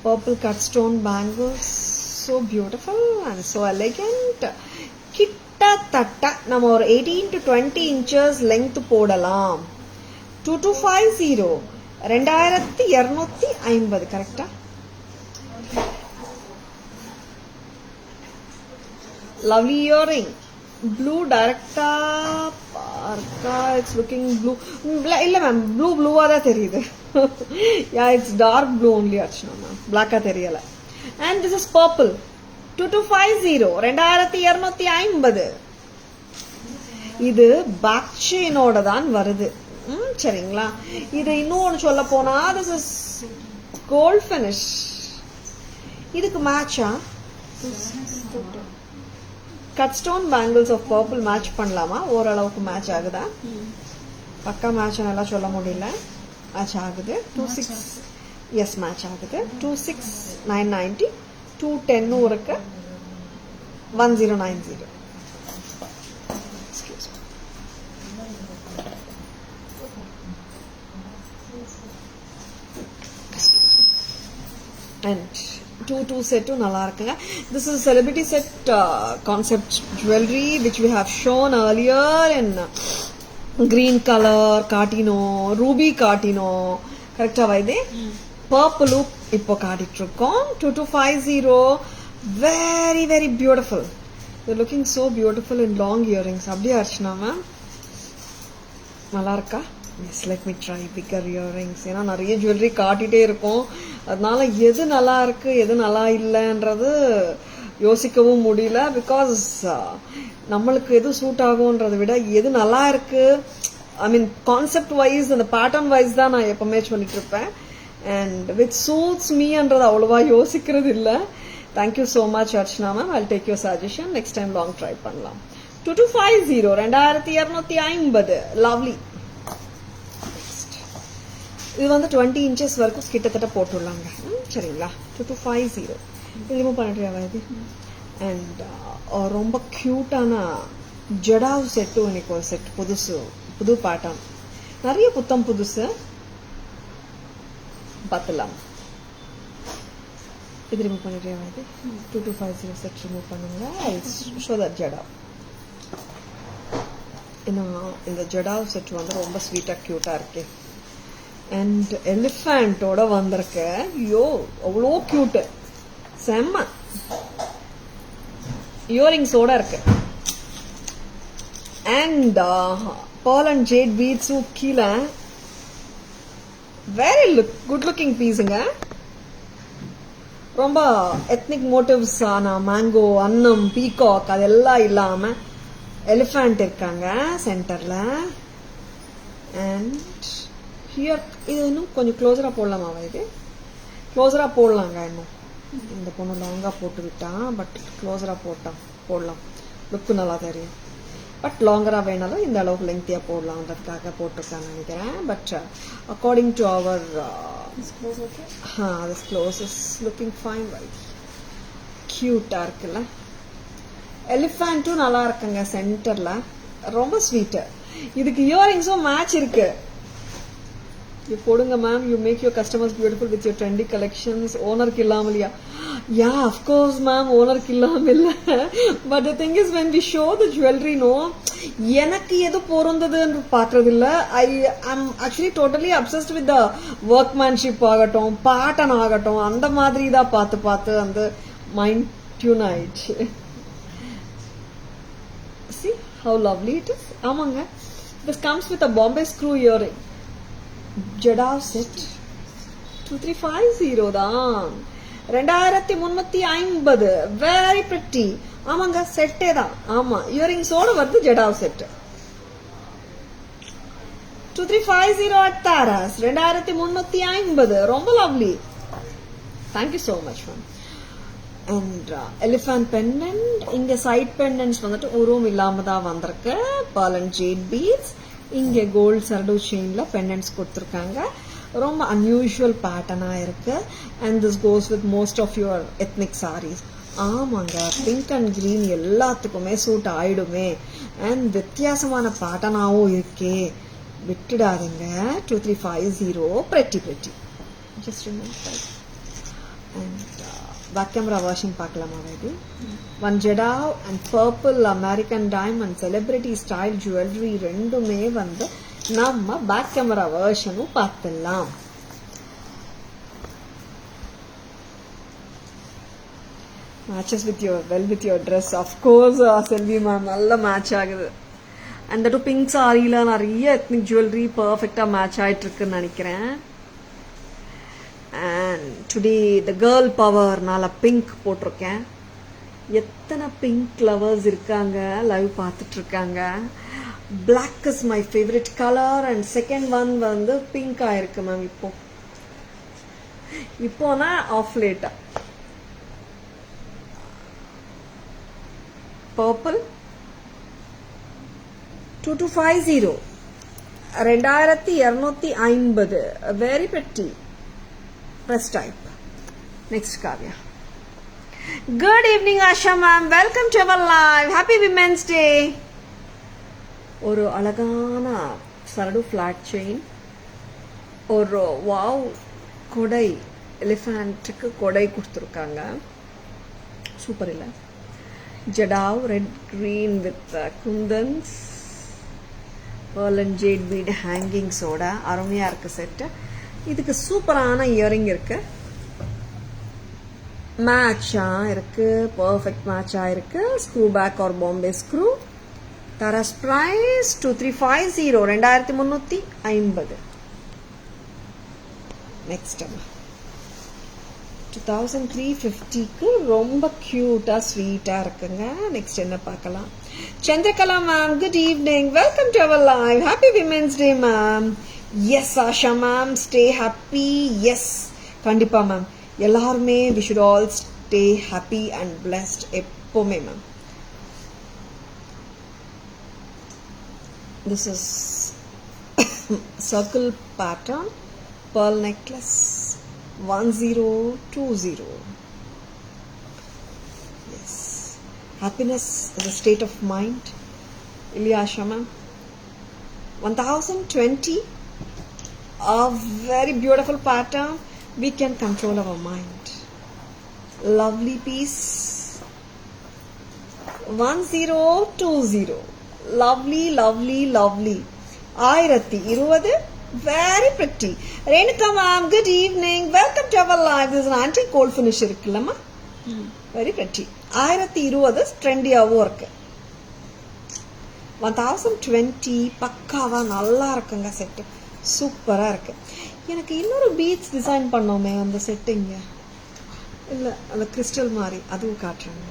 Speaker 1: Purple cut stone bangles so beautiful and so elegant. கிட்டத்தட்ட நம்ம ஒரு 18 to 20 inches length போடலாம். 2250 2250 கரெக்டா? Lovely earring. Blue directa parka. It's looking blue. Illa ma'am, blue ah da theriyudu. Yeah, it's dark blue only Archana ma'am. Black ah theriyala. And this is purple. 2250 2250. இது back செயினோட தான் வருது. சரிங்களா? இது இன்னொன்னு சொல்ல போனா this is gold finish. இதுக்கு மேட்சா cut stone bangles of purple match பண்ணலாமா? ஓரளவுக்கு மேட்ச் ஆகுதா? பக்கா மேட்ச் நல்லா சொல்ல முடியல. மேட்ச் ஆகுது. 26 எஸ் மேட்ச் ஆகுது. 26990 210 இருக்கு. 1090. Excuse me. அண்ட் 2 செட்டும் நல்லா இருக்குங்க. This is celebrity set concept jewelry which we have shown earlier in green color காட்டினோ, ruby காட்டினோ. கரெக்டா வைதே? purple இப்போ காட்டிட்டு இருக்கோம். 2250 very very beautiful. They're looking so beautiful in long earrings. அப்படியே Archana ma'am நல்லா இருக்கா? S let me try bigger earrings. ஏன்னா நிறைய jewellery காட்டிகிட்டே இருக்கும். அதனால எது நல்லா இருக்கு எது நல்லா இல்லைன்றது யோசிக்கவும் முடியல. பிகாஸ் நம்மளுக்கு எது சூட் ஆகும்ன்றதை விட எது நல்லா இருக்கு, ஐ மீன் கான்செப்ட் வைஸ் அந்த பேட்டர்ன் வைஸ் தான் நான் எப்பவுமே சொல்லிட்டு இருப்பேன். அண்ட் வித் சூட்ஸ் மீன்றது அவ்வளோவா யோசிக்கிறது இல்லை. Thank you so much Archana ma'am. I take your suggestion. Next time long try பண்ணலாம். 2250 2250 லவ்லி. இது வந்து 20 inches வரைக்கும் கிட்டத்தட்ட போட்டுடலாங்க. சரிங்களா? 2250 ரிமூவ் பண்ணிட்டு இது அண்ட் ரொம்ப க்யூட்டான ஜடாவ் செட்டும் இன்னைக்கு ஒரு செட் புது பேட்டர்ன், நிறைய புத்தம் புதுசு பார்த்துலாம். இது ரிமூவ் பண்ணிட்டே வந்து 2250 செட் ரிமூவ் பண்ணுங்க. Show that jadau. இந்த ஜடாவ் செட் வந்து ரொம்ப ஸ்வீட்டா கியூட்டா இருக்கு. அண்ட் எலிஃபண்டோட வந்திருக்கு. ஐயோ அவ்வளோ கியூட்டு, செம்ம. இயரிங்ஸோட இருக்கு. And pearl and jade beads கீழே வெரி குட் லுக்கிங் பீஸுங்க. ரொம்ப எத்னிக் மோட்டிவ்ஸ் ஆன மேங்கோ, அன்னம், பீகாக் அதெல்லாம் இல்லாம எலிஃபண்ட் இருக்காங்க சென்டர்ல. அண்ட் ஹியர் இது இன்னும் கொஞ்சம் க்ளோஸரா போடலாமாவா? இது க்ளோஸரா போடலாங்க. இன்னும் இந்த பொண்ணு லாங்கா போட்டு விட்டான், பட் க்ளோஸரா போடலாம், லுக்கு நல்லா தெரியும். பட் லாங்கரா வேணாலும் இந்த அளவுக்கு லெங்க்தியா போடலாம்ன்றதுக்காக போட்டிருக்கான்னு நினைக்கிறேன். But according to our this close is looking fine, right? கியூட்டா இருக்குல்ல. எலிஃபண்ட்டும் நல்லா இருக்குங்க சென்டர்ல, ரொம்ப ஸ்வீட்டு. இதுக்கு இயரிங்ஸும் மேட்ச் இருக்கு. போடுங்க ma'am, you make your customers beautiful with your trendy collections. ஓனருக்கு இல்லாமலையா? யா அஃப்கோர்ஸ் மேம், ஓனருக்கு இல்லாம இல்ல. But the thing is when we show the jewellery, no எனக்கு எது பொருந்ததுன்னு பாக்குறது இல்ல. I am actually totally obsessed with the workmanship ஆகட்டும், பேட்டர்ன் ஆகட்டும், அந்த மாதிரி தான் பார்த்து அந்த மைண்ட் டியூன் ஆயிடுச்சு. See how lovely it is. ஆமாங்க, this comes with a Bombay screw earring. Jadau set 2350 தான், 2350. Very pretty. ஆமாங்க, செட்டே தான். ஆமா, இயரிங்ஸோட வருது ஜடாவ் செட். 2350 at Taras, 2350. ரொம்ப lovely. Thank you so much ma'am. And elephant pendant. இங்க சைட் பெண்டன்ட்ஸ் வந்துட்டு உருவம் இல்லாம தான் வந்திருக்கு. pearl and jade beads. இங்க கோல்ட் சரடு செயின்ல பெண்டன்ட்ஸ் கொடுத்துருக்காங்க. ரொம்ப அன்யூஷுவல் பேட்டர்னா இருக்கு. And this goes with most of your ethnic saris. ஆமாங்க, பிங்க் அண்ட் கிரீன் எல்லாத்துக்குமே சூட் ஆயிடுமே. அண்ட் வித்தியாசமான பேட்டர்னாவும் இருக்கே, விட்டுடாதுங்க. 2350 pretty. Just remember. And back camera version பார்க்கலாமா? இது one jadau and purple American diamond celebrity style jewellery ரெண்டுமே வந்து நம்ம பேக் கேமரா வெர்ஷனும் பார்த்துடலாம். Matches with your dress. Of course Selvi ma'am, நல்ல மேட்ச் ஆகுது. அந்த டூ பிங்க் சாரியில நிறைய எத்னிக் ஜுவல்லரி பர்ஃபெக்டா மேட்ச் ஆயிட்டு இருக்குன்னு நினைக்கிறேன். அண்ட் டுடே த கேர்ள் பவர்னால பிங்க் போட்டிருக்கேன். எத்தனை பிங்க் லவர்ஸ் இருக்காங்க லைவ் பார்த்துட்டு இருக்காங்க. Black is my favourite colour. And second one வந்து பிங்க் ஆயிருக்கு மேம். இப்போனா ஆஃப் லேட்டா purple 2250, 2250. Very pretty. Press type. Next, Kavya. Good evening, Asha ma'am. Welcome to our live. Happy Women's Day. ஒரு அழகான சரடு ஃபிளாட் செயின், ஒரு wow கொடை, எலிஃபண்ட்டுக்கு கொடை கொடுத்துருக்காங்க. சூப்பர் இல்லை? Jadau red green with kundans, pearl and jade bead ஹேங்கிங்ஸோட அருமையா இருக்கு செட்டு. இதுக்கு சூப்பரான இயரிங் இருக்கு, மேட்சா இருக்கு, பர்ஃபெக்ட் மேட்சா இருக்கு. Screw back or Bombay screw. Tara's price 2350, 2350. Next 2350க்கு ரொம்ப கியூட்டா ஸ்வீட்டா இருக்குங்க. நெக்ஸ்ட் என்ன பார்க்கலாம்? Chandrakala ma'am, good evening. Welcome to our live. Happy women's day ma'am. Yes Asha ma'am, stay happy. Yes, கண்டிப்பா மேம். எல்லாருமே we should all stay happy and blessed எப்பவுமே ma'am. This is circle pattern pearl necklace 1020. Yes. happiness is a state of mind. Ilya Shama. 1020, a very beautiful pattern. We can control our mind. Lovely piece. 1020, lovely, lovely, lovely. 1020, very pretty. Renuka ma'am, good evening. Welcome to our live. This is an antique gold finish irukkullama. Very pretty. 1020 trendy work. 1020 பக்காவா நல்லா இருக்குங்க set, சூப்பரா இருக்கு. எனக்கு இன்னொரு beads design பண்ணோமே அந்த செட்டுங்க, இல்ல அந்த கிறிஸ்டல் மாதிரி, அதுவும் காட்டுறாங்க.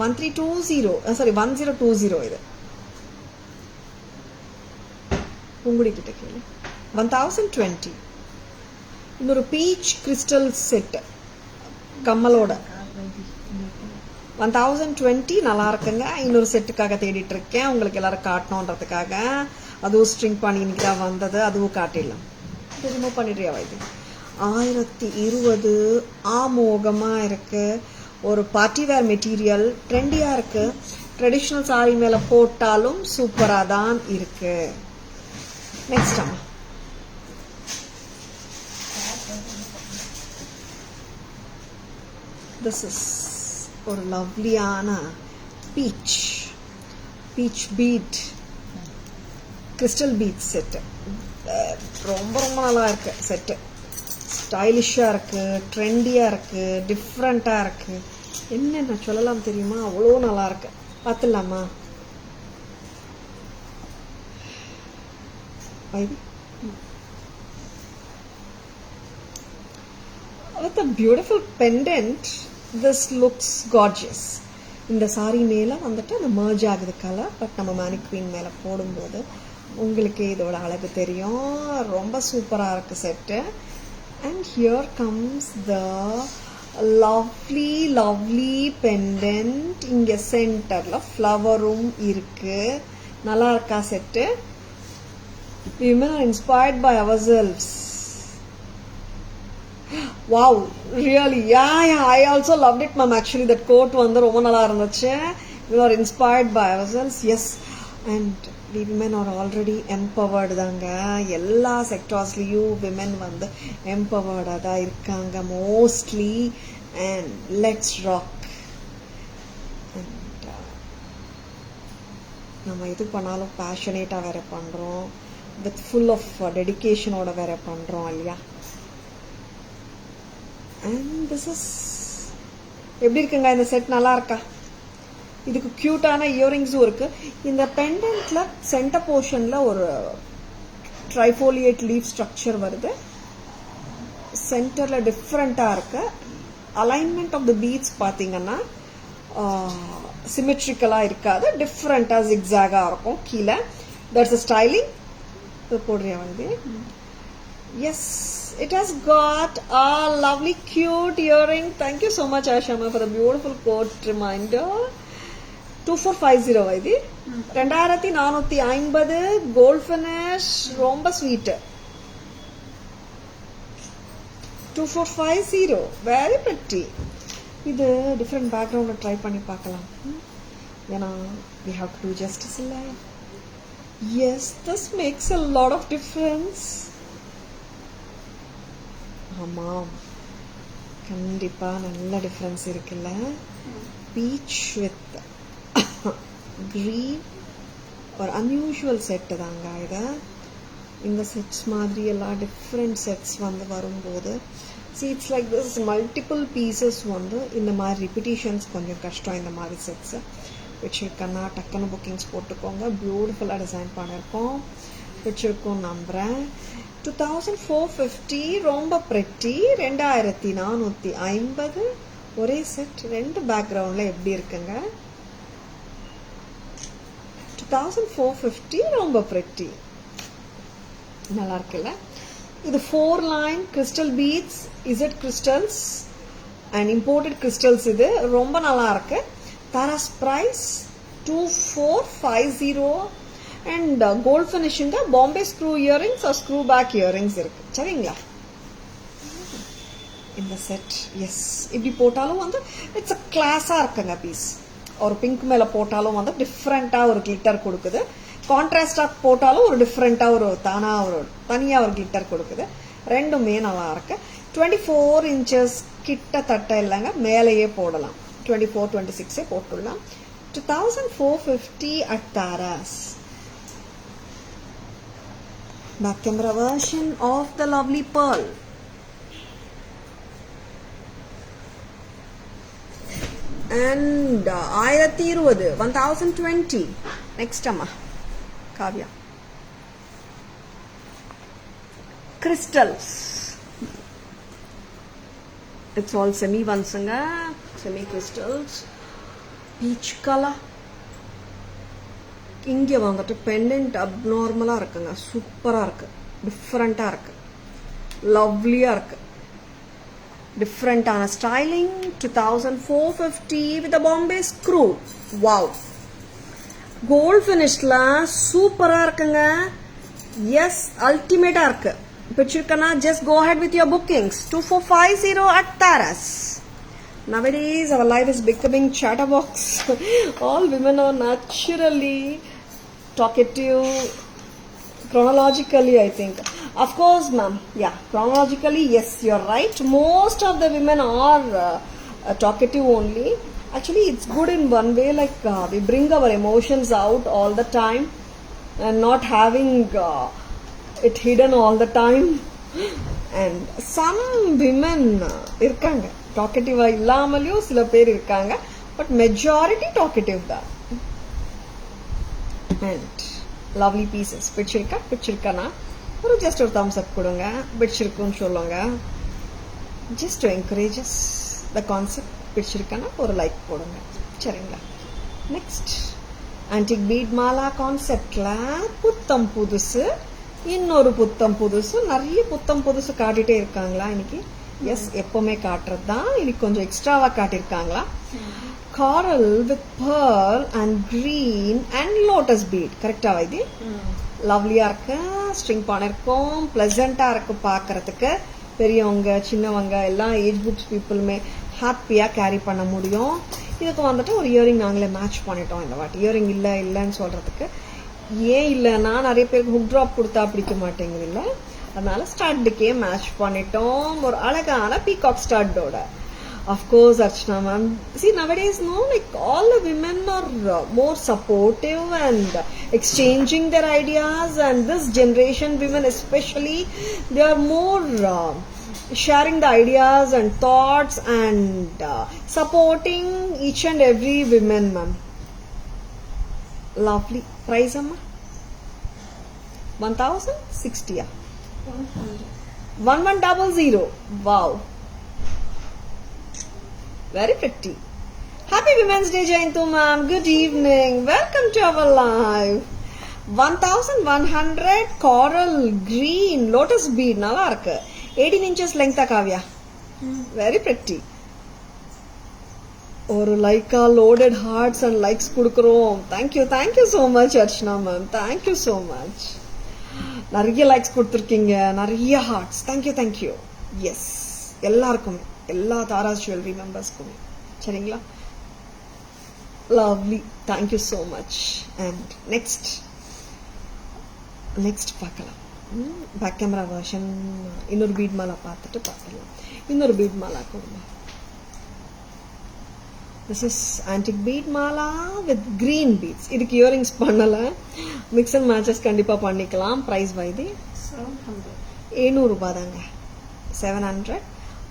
Speaker 1: 1320 சாரி 1020 இது உங்களுடைய கிட்ட கேளு. 1020 இன்னொரு பீச் கிறிஸ்டல் செட் கம்மலோட 1020 நல்லா இருக்குங்க. இன்னொரு செட்டுக்காக தேடிட்டு இருக்கேன், உங்களுக்கு எல்லாரும் காட்டணுன்றதுக்காக. அதுவும் ஸ்ட்ரிங் பண்ணி இன்னைக்கு தான் வந்தது, அதுவும் காட்டிடலாம். ரிமூவ் பண்ணிடுறியா இது? 1020 ஆமோகமா இருக்கு. ஒரு பார்ட்டி வேர் மெட்டீரியல், ட்ரெண்டியா இருக்கு. ட்ரெடிஷ்னல் சாரி மேல போட்டாலும் சூப்பரா தான் இருக்கு. நெக்ஸ்ட் அம்மா, திஸ் இஸ் ஒரு லவ்லியான peach bead crystal bead set. ரொம்ப ரொம்ப நல்லா இருக்கு செட்டு. ஸ்டைலிஷா இருக்கு, ட்ரெண்டியா இருக்கு, டிஃப்ரெண்டா இருக்கு. என்னென்ன சொல்லலாம் தெரியுமா, அவ்வளோ நல்லா இருக்கு. பார்த்துடலாமா? With a beautiful pendant, this looks gorgeous. இந்த சாரி மேல வந்துட்டு அந்த merge ஆகுது கலர், பட் நம்ம மேனிக்வீன் மேல போடும்போது உங்களுக்கு இதோட அழகு தெரியும். ரொம்ப சூப்பரா இருக்கு set. And here comes the lovely pendant. இங்க சென்டர்ல ஃப்ளவரும் இருக்கு. நல்லா இருக்கா set? Women are inspired by ourselves. Wow, really? Yeah, I also loved it, ma'am. Actually, that quote வந்து ரொம்ப நல்லா இருந்துச்சு. We are inspired by ourselves. Yes, and we women are already empowered தாங்க. எல்லா செக்டார்ஸ்லயும் women வந்து empowered தான் இருக்காங்க mostly. And let's rock. And நம்ம எது பண்ணாலும் பேஷனேட்டா வேற பண்றோம், with full of dedication ஓட வேற பண்றோம் இல்லையா? And this is எப்படி இருக்குங்க இந்த செட்? நல்லா இருக்கா? இதுக்கு கியூட்டான இயரிங்ஸும் இருக்கு. இந்த பெண்டன்ட்ல சென்டர் போர்ஷன்ல ஒரு ட்ரைஃபோலியேட் லீஃப் ஸ்ட்ரக்சர் வருது. சென்டர்ல டிஃப்ரெண்டா இருக்கு. அலைன்மெண்ட் ஆஃப் த பீட்ஸ் பாத்தீங்கன்னா சிமெட்ரிக்கலா இருக்காது, டிஃப்ரெண்டா ஜிக்ஸாகா இருக்கும் கீழே. That's a styling. போடுறியா வந்து? Yes, it has got a lovely cute earring. Thank you so much Ashama for the beautiful quote reminder. 2450 இது 2450 கோல்ட் ஃபினிஷ், ரொம்ப ஸ்வீட். 2450 very pretty. இது டிஃப்ரெண்ட் பேக்ரவுண்ட்ல ட்ரை பண்ணி பார்க்கலாம். ஏன்னா we have to do justice இல்ல. Yes, this makes a lot of difference. ஆமாம், கண்டிப்பா நல்ல டிஃபரன்ஸ் இருக்குல்ல. பீச் வித் கிரீன் ஒரு அன்யூஷுவல் செட்டு தாங்க இது. இந்த செட்ஸ் மாதிரி எல்லாம் டிஃப்ரெண்ட் செட்ஸ் வந்து வரும்போது sets like this multiple pieces வந்து இந்த மாதிரி ரிப்பிட்டேஷன்ஸ் கொஞ்சம் கஷ்டம். இந்த மாதிரி செட்ஸ் வச்சிருக்கேன்னா டக்குன்னு புக்கிங்ஸ் போட்டுக்கோங்க. பியூட்டிஃபுல்லாக டிசைன் பண்ணியிருக்கோம், வச்சிருக்கோம் நம்புகிறேன். 2450 ரொம்ப பிரெட்டி. 2450 ஒரே செட், ரெண்டு பேக்ரவுண்ட்ல எப்படி இருக்குங்க? 2450 ரொம்ப பிரெட்டி, நல்லா இருக்குல்ல? இது 4 line crystal beads, Z crystals and imported crystals. இது ரொம்ப நல்லா இருக்கு. தாராஸ் பிரைஸ் 2450. அண்ட் கோல்ட் ஃபினிஷிங்க Bombay screw earrings or screw back earrings இருக்கு. சரிங்களா? இந்த செட் எஸ் இப்படி போட்டாலும் வந்து இட்ஸ் அ கிளாஸாக இருக்குங்க பீஸ். ஒரு பிங்க் மேலே போட்டாலும் வந்து டிஃப்ரெண்ட்டாக ஒரு கிளிட்டர் கொடுக்குது. கான்ட்ராஸ்டாக போட்டாலும் ஒரு டிஃப்ரெண்ட்டாக ஒரு தனியாக ஒரு கிளிட்டர் கொடுக்குது. ரெண்டுமே நல்லா இருக்கு. 24 inches கிட்டத்தட்ட இல்லைங்க, மேலேயே போடலாம். 24, 26 போட்டுடலாம். 2450 at Tara's. Back camera version of the lovely pearl. And 1020, 1020. Next amma, Kavya. Crystals. It's all semi vansanga, semi crystals. Peach color. இங்கே வந்துட்டு பெண்டன்ட் அப்நார்மலாக இருக்குங்க, சூப்பராக இருக்கு, டிஃப்ரெண்ட்டாக இருக்கு, லவ்லியாக இருக்கு, டிஃப்ரெண்ட்டான styling. 2450 with a Bombay screw. Wow, gold ஃபினிஷ்ல சூப்பராக இருக்குங்க. எஸ், அல்டிமேட்டாக இருக்கு. பிடிச்சிருக்கனா just go ahead with your bookings. 2450 at Tara's. Nowadays our life is becoming chatterbox. All women are naturally talkative, chronologically I think. Of course ma'am, yeah, chronologically yes, you're right. Most of the women are talkative only. Actually it's good in one way, like we bring our emotions out all the time and not having it hidden all the time. And some women irukanga டாக்கட்டிவா இல்லாமலையும் சில பேர் இருக்காங்க, but majority talkative தான். And lovely pieces. பிடிச்சிருக்கானா ஒரு just ஒரு thumbs up கொடுங்க, பிடிச்சிருக்குன்னு சொல்லுங்க. Just to encourages the concept. பிடிச்சிருக்கானா ஒரு லைக் போடுங்க, சரிங்களா? நெக்ஸ்ட் ஆன்டிக் பீட் மாலா கான்செப்ட்ல புத்தம் புதுசு, இன்னொரு புத்தம் புதுசு. நிறைய புத்தம் புதுசு காட்டிட்டே இருக்காங்களா இன்னைக்கு? எஸ், எப்பவுமே காட்டுறது தான். இன்னைக்கு கொஞ்சம் எக்ஸ்ட்ராவா காட்டியிருக்காங்களா? Coral with pearl and green and lotus bead. கரெக்டாவா? இது லவ்லியா இருக்கு, ஸ்ட்ரிங் பண்ணிருக்கோம், பிளசண்டா இருக்கு பார்க்கறதுக்கு. பெரியவங்க சின்னவங்க எல்லாம் ஏஜ் குரூப்ஸ் பீப்புளுமே ஹாப்பியா கேரி பண்ண முடியும். இதுக்கு வந்துட்டு ஒரு இயரிங் நாங்களே மேட்ச் பண்ணிட்டோம் இந்த வாட்டி. இயரிங் இல்லைன்னு சொல்றதுக்கு ஏன் இல்லைன்னா, நிறைய பேருக்கு ஹுக் ட்ராப் கொடுத்தா பிடிக்க மாட்டேங்குது இல்லை, அதனால ஸ்டார்டுக்கே மேட்ச் பண்ணிட்டோம் ஒரு அழகான peacock ஸ்டார்டோட. Of course Archana ma'am, see nowadays no, like all the women are more supportive and exchanging their ideas, and this generation women especially, they are more sharing the ideas and thoughts and supporting each and every women ma'am. Lovely. Price amma 1060. 1100. Wow, very pretty. Happy Women's Day Jayantu ma'am. Good evening, welcome to our live. 1100 coral green lotus bead. நல்லா இருக்கு. 18 inches length Kavya. Very pretty. ஒரு Lyca loaded hearts and likes கொடுக்கிறோம். Thank you so much Archana ma'am, thank you so much. நிறைய likes கொடுத்துருக்கீங்க, நிறைய hearts. Thank you. S, எல்லாருக்குமே, எல்லா Tara's jewellery மெம்பர்ஸ்க்குமே, சரிங்களா? Lovely, thank you so much. And next பார்க்கலாம். Back camera version இன்னொரு பீட் மாலா பார்த்துடலாம். இன்னொரு பீட் மாலா கொடுங்க. This is antique bead mala with green beads. இதுக்கு இயரிங்ஸ் பண்ணல, மிக்ஸ் அண்ட் மேட்சஸ் கண்டிப்பா பண்ணிக்கலாம். பிரைஸ் வைதி 700 ரூபாய் தாங்க. 700.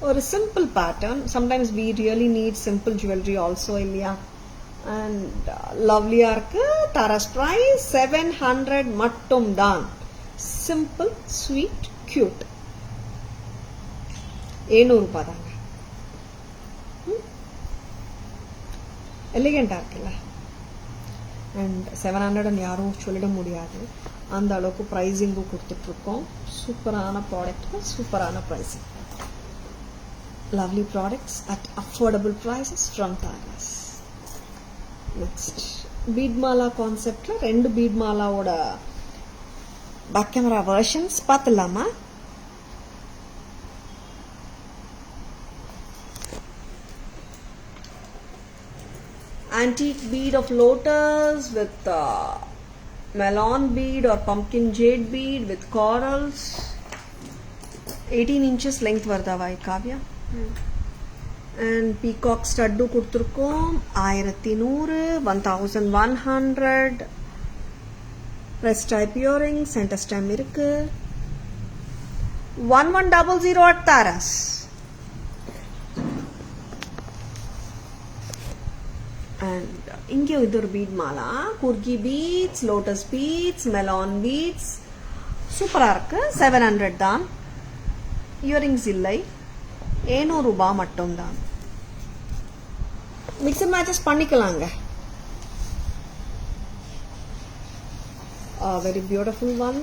Speaker 1: ஒரு simple pattern. Sometimes we really need simple jewelry also இல்லையா? அண்ட் லவ்லியா இருக்கு. Tara's price 700 மட்டும் தான். Simple, sweet, cute. 700 ரூபாய் தாங்க. எலிகண்டா இருக்குல்ல? அண்ட் 700 யாரும் சொல்லிட முடியாது, அந்த அளவுக்கு ப்ரைஸிங்கும் கொடுத்துட்டு இருக்கோம். சூப்பரான ப்ராடக்ட், சூப்பரான pricing. Lovely products at affordable prices from Tara's. Next bead mala கான்செப்ட்ல 2 பீட் மாலாவோட பேக் கேமரா வெர்ஷன்ஸ் பார்த்துலாமா? antique bead of lotus with melon bead or pumpkin jade bead with corals. 18 inches length வருதாவா காவ்யா? And peacock stud கொடுத்துருக்கோம் 1100, 1100. Press type earring, center stem இருக்கு. 1100 at Taras. And இங்கே இது ஒரு bead mala, Coorgi beads, lotus beads, melon beads, சூப்பரா இருக்கு. 700 தான். Earrings இல்லை, 700 ரூபாய் மட்டும்தான். மிக்ஸ் அண்ட் மேட்சஸ் பண்ணிக்கலாங்க. Very beautiful one.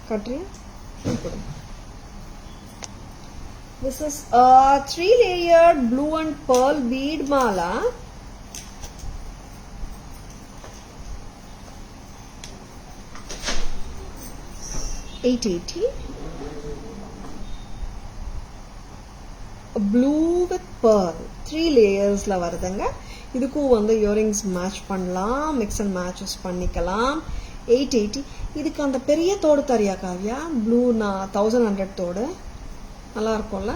Speaker 1: Katriya, this is a 3-layered blue and pearl bead mala. $880. Blue with pearl 3 layers la varudanga. இதுக்கு வந்து இயரிங்ஸ் மேட்ச் பண்ணலாம், மிக்ஸ் அண்ட் மேட்சஸ் பண்ணிக்கலாம். 880. இதுக்கு அந்த பெரிய தோடு தரியா காவ்யா? ப்ளூ 1100 தோடு நல்லா இருக்கும்ல.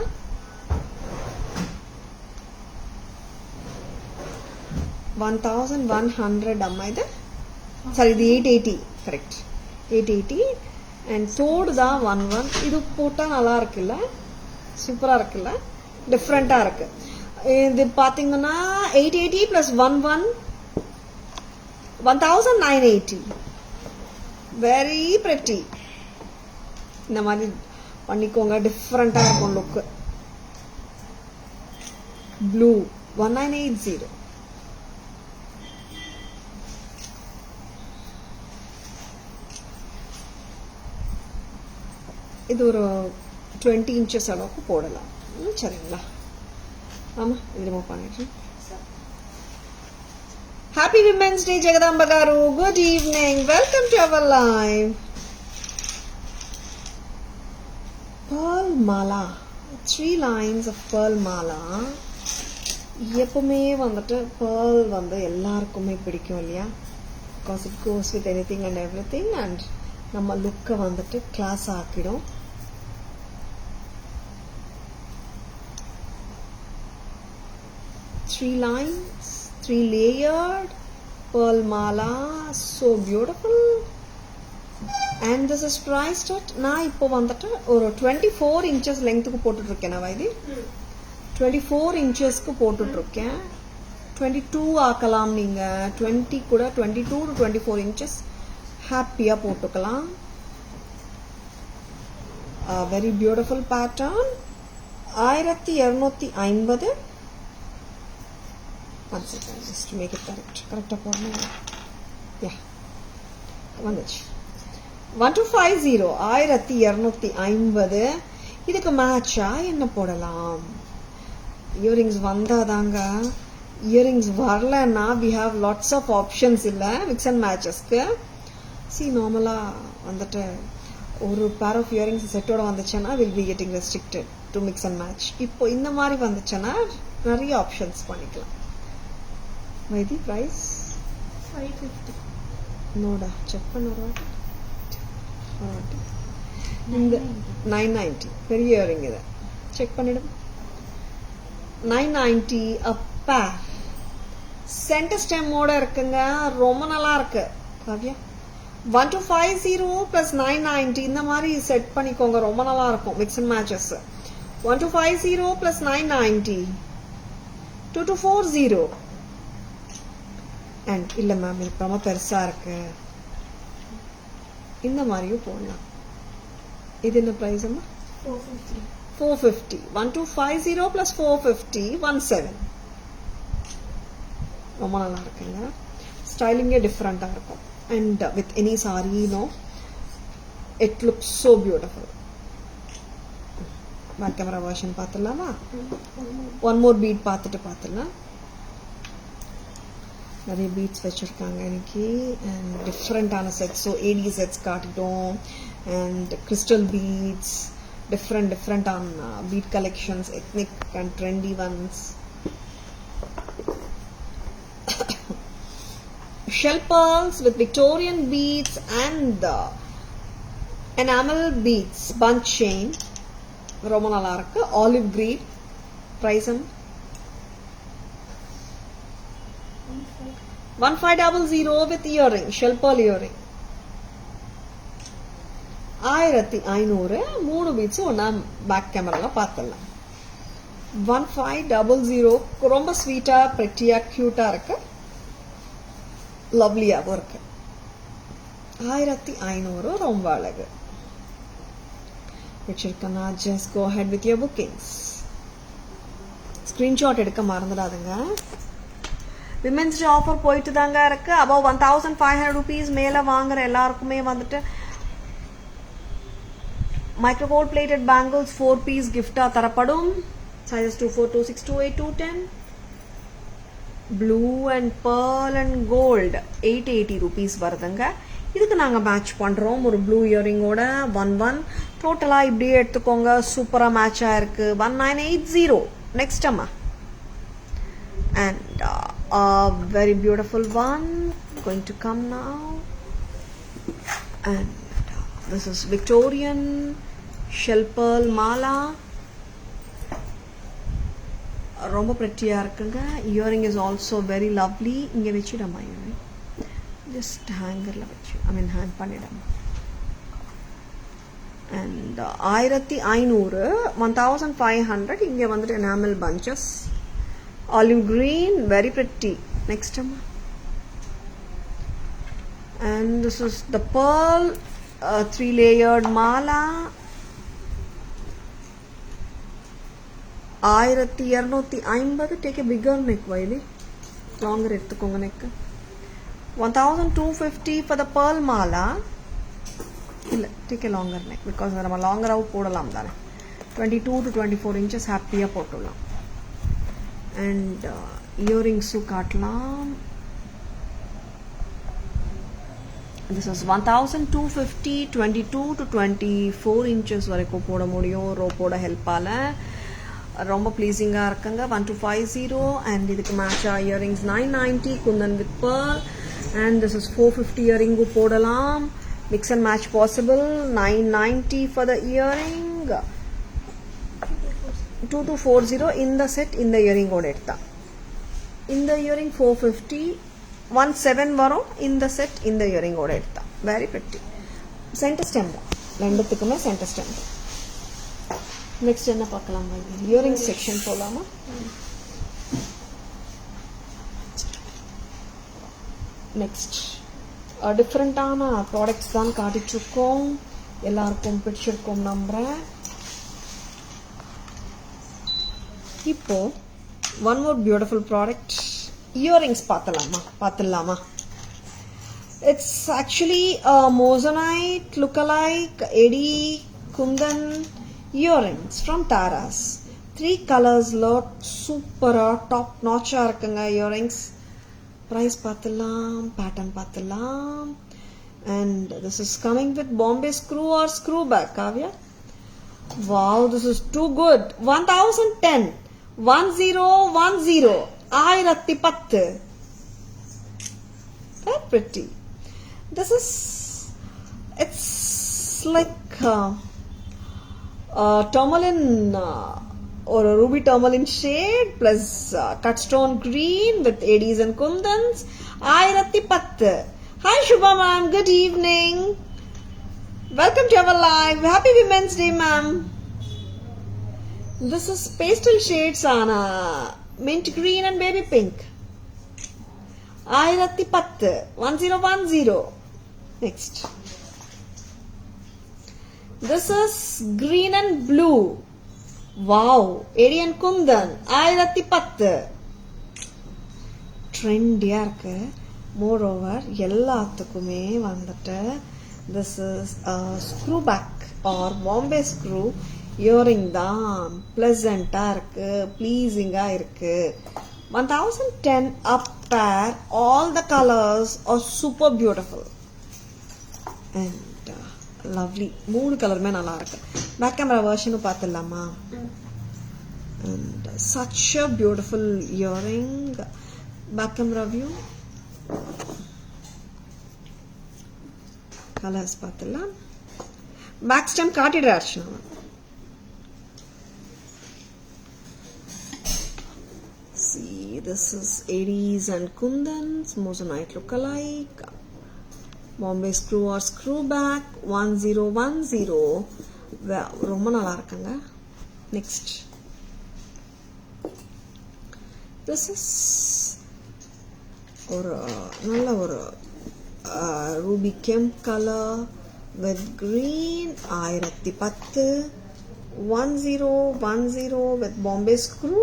Speaker 1: $1100 அம்மா இது. சாரி, இது 880. கரெக்ட், 880. அண்ட் தோடு தான் 11. இது போட்டா நல்லா இருக்குல்ல, சூப்பரா இருக்குல்ல, டிஃப்ரெண்டா இருக்கு. இது பாத்தீங்கன்னா 880 plus 11 1980. Very pretty. இந்த மாதிரி பண்ணிக்கோங்க, டிஃப்ரெண்டா இருக்கும் லுக். ப்ளூ 1980. இது ஒரு 20 inches அளவுக்கு போடலாம். சரிங்களா? ஆமா, இது ரிமூவ் பண்ணிடுறேன். ஹாப்பி விமென்ஸ் டே ஜெகதாம்ப గారు. Good evening, welcome to our live. pearl mala, 3 lines of pearl mala. எப்பவுமே வந்துட்டு pearl வந்து எல்லாருக்குமே பிடிக்கும் இல்லையா? because it goes with anything and everything, and நம்ம லுக்கை வந்துட்டு class ஆக்கிடும். Three lines, 3 layered pearl mala, so beautiful. And this is priced at, நான் இப்போ வந்துட்டு ஒரு 24 inches லெங்க்த்துக்கு போட்டுட்டு இருக்கேன். நான் இது 24 inchesக்கு போட்டுட்டு இருக்கேன். 22 ஆக்கலாம் நீங்க, 20 கூட 22 to 24 inches ஹாப்பியா போட்டுக்கலாம். Very beautiful pattern. 1250. One second, just to make it correct. Correct up on yeah. வந்துச்சு. 1250, 1250. இதுக்கு மேட்சா என்ன போடலாம்? இயரிங்ஸ் வந்தாதாங்க. இயரிங்ஸ் வரலன்னா we have lots of options இல்ல மிக்ஸ் அண்ட் மேட்சஸ்க்கு. நார்மலா வந்துட்டு ஒரு பேர் ஆஃப் இயரிங்ஸ் செட்டோட வந்துச்சுன்னா will be getting restricted to mix and match. இப்போ இந்த மாதிரி வந்துச்சுன்னா நிறைய ஆப்ஷன்ஸ் பண்ணிக்கலாம். மைதி பிரைஸ்
Speaker 2: 550.
Speaker 1: நோடா, செக் பண்ண ஒரு இந்த 990 பெரிய இயரிங். இதை செக் பண்ணிடும். 990 அப்பா. சென்டர் ஸ்டெம்மோட இருக்குங்க, ரொம்ப நல்லா இருக்கு காவ்யா. 1250 plus 990 இந்த மாதிரி செட் பண்ணிக்கோங்க, ரொம்ப நல்லா இருக்கும் mix and matches. 1250 plus 990 2240. And இல்ல மேம், இது ரொம்ப பெருசா இருக்கு, இந்த மாதிரியும் போடலாம். இது என்ன பிரைஸ் அம்மா?
Speaker 2: 450.
Speaker 1: 450. 1250 plus 450 17. ரொம்ப நல்லா இருக்குங்க. ஸ்டைலிங்கே டிஃப்ரெண்டா இருக்கும். And with any sari it looks so beautiful. Back camera version பார்த்துடலாமா? ஒன் மோர் பீட் பார்த்துட்டு பார்த்துடலாம். நிறைய பீட்ஸ் வச்சுருக்காங்க இன்னைக்கு, அண்ட் டிஃப்ரெண்டான செட்ஸ். ஸோ ஏடி செட்ஸ் காட்டிட்டோம், அண்ட் கிறிஸ்டல் பீட்ஸ், டிஃப்ரெண்டான bead collections, ethnic and trendy ones. shell pearls with Victorian beads and enamel beads bunch chain. ரொம்ப நல்லா இருக்கு. Olive green. Price 1500 with earring, shell pearl earring. 1500 மூணு beads ஒன்னா back கேமரால பார்த்துடலாம். 1500 ரொம்ப ஸ்வீட்டா பிரெட்டியா கியூட்டா இருக்கு, லவ்லியாவும் இருக்கு. 1500 ரொம்ப அழகு. வச்சிருக்கனா just go ahead with your bookings. Screenshot எடுக்க மறந்துடாதுங்க. விமென்ஸ் டே ஆஃபர் போயிட்டு தாங்க இருக்கு. above 1500 rupees மேல வாங்குற எல்லாருக்குமே வந்துட்டு micro gold plated bangles 4 piece gift-ஆ தரப்படும். Sizes 24, 26, 28, 210. Blue and pearl and gold 880 rupees வருதுங்க. இதுக்கு நாங்க மேட்ச் பண்றோம் ஒரு ப்ளூ இயரிங்கோட 11. டோட்டலா இப்படியே எடுத்துக்கோங்க. சூப்பரா மேட்ச் ஆயிருக்கு. 1980. நெக்ஸ்ட் அம்மா. And a very beautiful one going to come now. And this is Victorian shell pearl mala. ரொம்ப pretty-ஆ இருக்குங்க. Earring is also very lovely. இங்க வெச்சிடமா earring. Just hangerல வெச்சு. hang பண்ணிடமா. And 1500 1500 இங்க வந்துட்டு enamel bunches. Olive green, very pretty. Next அம்மா. And this is the pearl 3-layered mala. 1250. Take a bigger neck, Wiley. Longer எடுத்துக்கோங்க neck. 1250 for the pearl mala. இல்ல, take a longer neck because நம்ம longer ஆவும் போடலாம் தானே. 22 to 24 inches happy-ஆ போட்டுடலாம். And earrings காட்டலாம். This is 1250, 22 to 24 inches வரைக்கும் போட முடியும் ரோப்போட ஹெல்ப்பால. ரொம்ப ப்ளீசிங்கா இருக்குங்க. 1250. and இதுக்கு மேட்சா earrings 990 kundan with pearl. and this is 450 earring போடலாம். mix and match possible. 990 for the earring. 2240 இந்த செட் இந்த இயரிங் ஓட எடுத்தா. இந்த இயரிங் 450. 17 வரும் இந்த செட் இந்த இயரிங் ஓட எடுத்தா. Very pretty. சென்டர் ஸ்டெம் தான் ரெண்டுத்துக்குமே சென்டர் ஸ்டெம் தான். நெக்ஸ்ட் என்ன பார்க்கலாம்? இயரிங் செக்ஷன் போலாமா? நெக்ஸ்ட் டிஃப்ரெண்டான ப்ராடக்ட்ஸ் தான் காட்டிட்டு இருக்கோம். எல்லாருக்கும் பிடிச்சிருக்கோம் நம்புறேன். இப்போ one more beautiful product earrings பார்த்துடலாமா? It's actually moissanite look alike AD kundan earrings from Taras. 3 colors lot super top notch இருக்குங்க earrings. price பார்த்துலாம், pattern பார்த்துலாம். and this is coming with Bombay screw or screw back. Kavya, wow, this is too good. 1010 1010 1010. Very pretty. This is, it's like tourmaline or a ruby tourmaline shade plus cut stone green with eddies and kundans. 1010. Hi Shubha ma'am, good evening. Welcome to our live. Happy Women's Day ma'am. This is pastel shades on mint green and baby pink. 1010 1010. Next. This is green and blue. Wow, Adian Kundan. 1010. Trendy-ஆ இருக்கு. Moreover, எல்லாத்துக்குமே வந்துட்டு this is a screw back or Bombay screw earring தான். Pleasant-ஆ இருக்கு, pleasing-ஆ இருக்கு. 1010 up pair. All the colors are super beautiful. And lovely. 3 கலருமே நல்லா இருக்கு. Back camera வெர்ஷனும் பார்த்துடலாமா? and such a beautiful earring. Back camera view. Colours பார்த்துலாம். பேக் ஸ்டெம் காட்டிடுற Archana. See, this is Aries and Kundan's Moissanite look-alike. Bombay screw or screw back 1010. ரொம்ப நல்லா இருக்குங்க. Next. This is ஒரு நல்ல ஒரு ruby kemp color with green 1010 1010 with Bombay screw.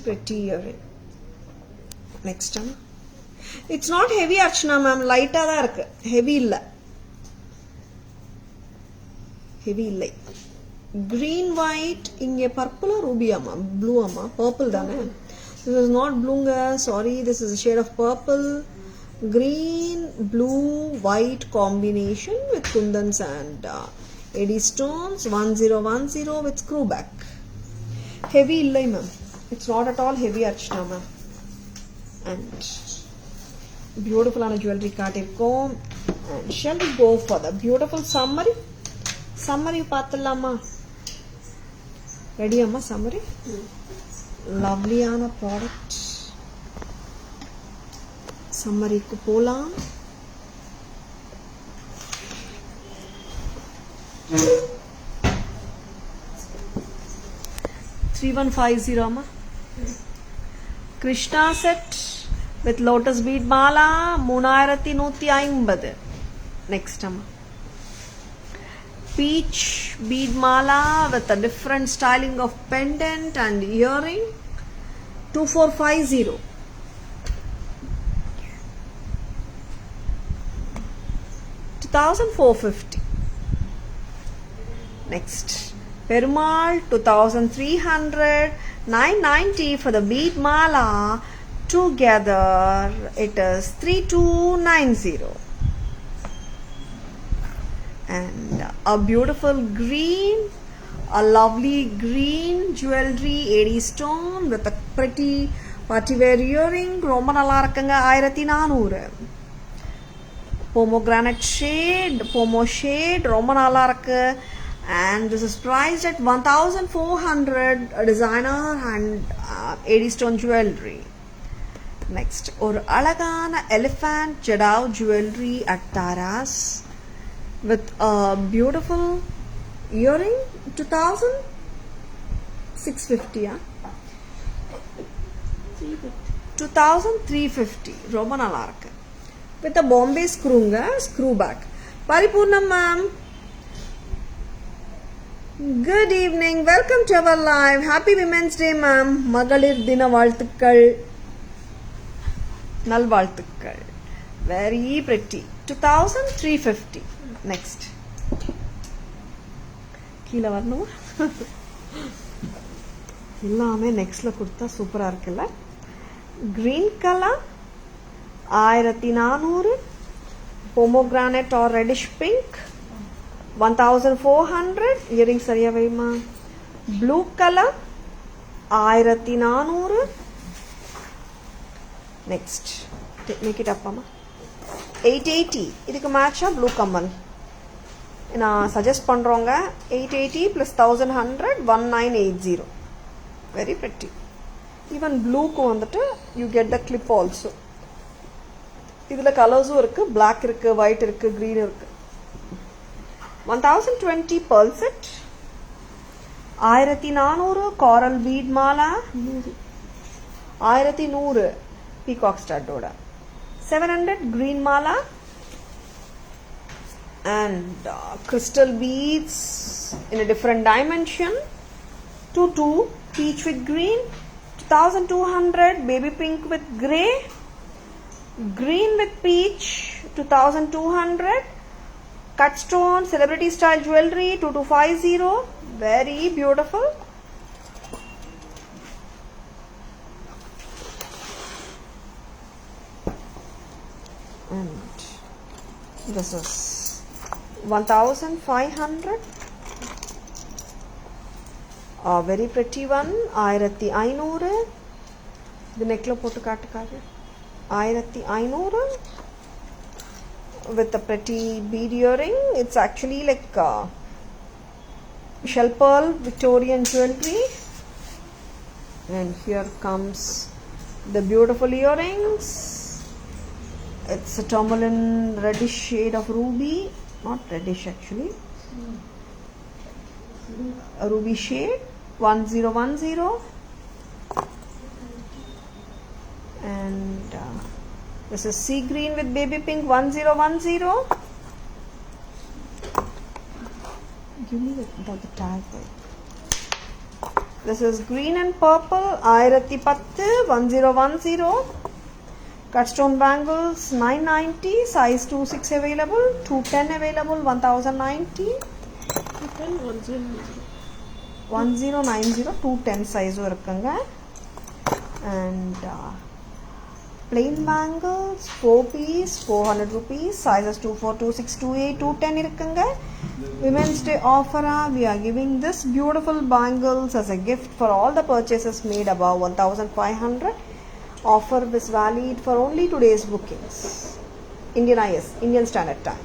Speaker 1: Pretty earring. Next time. It's not heavy Archana ma'am. Light ah da irukku. Heavy illa. Heavy illa. Green white inge purple or ruby amma blue amma purple dane. This is not blue nga. Sorry, this is a shade of purple. Green blue white combination with kundans and Eddie stones 1010 with screw back. Heavy illa ma'am. It's not at all heavy Archana ma'am. And beautiful on a jewelry காட்டிருக்கோம். And shall we go for the beautiful summary? Summary பார்த்தலாமா? Ready அம்மா summary? லவ்லியான product. சம்மரிக்கு போலாம். $3150 Krishna set with lotus bead mala 3150. Next peach bead mala with a different styling of pendant and earring 2450. $2,450. Next Perumal 2300 990 for the bead mala. Together it is 3290. And a beautiful green, a lovely green jewelry Eddie stone with a pretty party wear earring. ரொம்ப நல்லா இருக்குங்க. 1400. Pomegranate shade, pomo shade ரொம்ப நல்லா இருக்கு. And this is priced at 1400. Designer and Eddie stone jewelry. Next ஒரு அழகான elephant jadao jewelry at Taras with a beautiful earring 2650 2350 ரொம்ப நல்லா இருக்கு. with a Bombay screw back. Paripurnam ma'am, good evening, welcome to our live. Happy Women's Day ma'am. மகளிர் தின வாழ்த்துக்கள், நல்வாழ்த்துக்கள். Very pretty. 2350. Next கீழே வரணுமா? எல்லாமே நெக்ஸ்ட்ல கொடுத்தா சூப்பரா இருக்குல்ல. green color 1400. pomegranate or reddish pink 1400. earring சரியா வைமா. blue color 1400. next make it up amma 880. இதுக்கு மேட்சா ப்ளூ கம்மல் நான் சஜஸ்ட் பண்றோங்க. 880 plus 1100 1980. very pretty. even ப்ளூக்கு வந்துட்டு you get the clip also. இதுல கலர்ஸும் இருக்கு, black இருக்கு, white இருக்கு, green இருக்கு. 1020 pearl set 1400. coral bead Mala 1100 peacock stud ஓட 700 green mala and crystal beads in a different dimension 22 peach with green 2200 baby pink with grey green with peach 2200 cut stone celebrity style jewelry 2250. very beautiful. and this is 1500. a very pretty one 1500. இது நெக்ல போட்டு காட்டுக்காரு 1500. with a pretty bead earring. It's actually like shell pearl Victorian jewelry. And here comes the beautiful earrings. It's a tourmaline reddish shade of ruby, not reddish actually, a ruby shade, 1010. And this is sea green with baby pink, 1010. Give me the tag. This is green and purple, 1010. Cut stone bangles, 990, size 26 available, 210 available, 1090. 1090, 210 size இருக்குங்க. And plain bangles, 4 piece, 400 rupees, sizes 24, 26, 28, 210 இருக்குங்க. Women's Day offer, we are giving this beautiful bangles as a gift for all the purchases made above 1500. Offer is valid for only today's bookings. Indian IS, Indian Standard Time.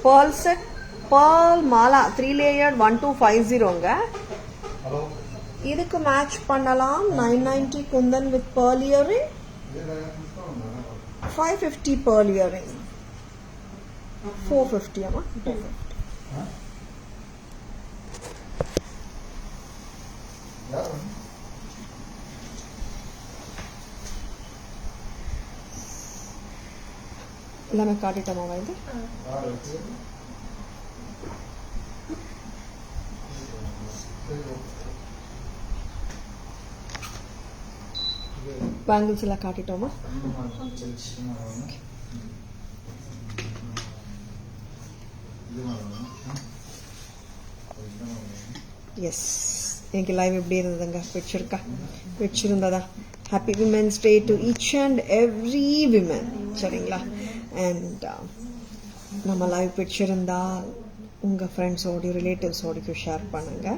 Speaker 1: Pearl set, pearl mala 3 layered 1250ங்க. இதுக்கு match பண்ணலாம் 990 kundan with pearl earring, 550 pearl earring, 450 ama 450. எல்லாமே காட்டிட்டோமா இது? Bangles எல்லாம் காட்டிட்டோமா? S, எனக்கு live எப்படி இருந்ததுங்க? பிடிச்சிருந்ததா? Happy women's day to each and every woman. சரிங்களா? அண்ட் நம்ம லைவ் பிடிச்சிருந்தா உங்கள் ஃப்ரெண்ட்ஸோடையும் ரிலேட்டிவ்ஸோடையும் ஷேர் பண்ணுங்க.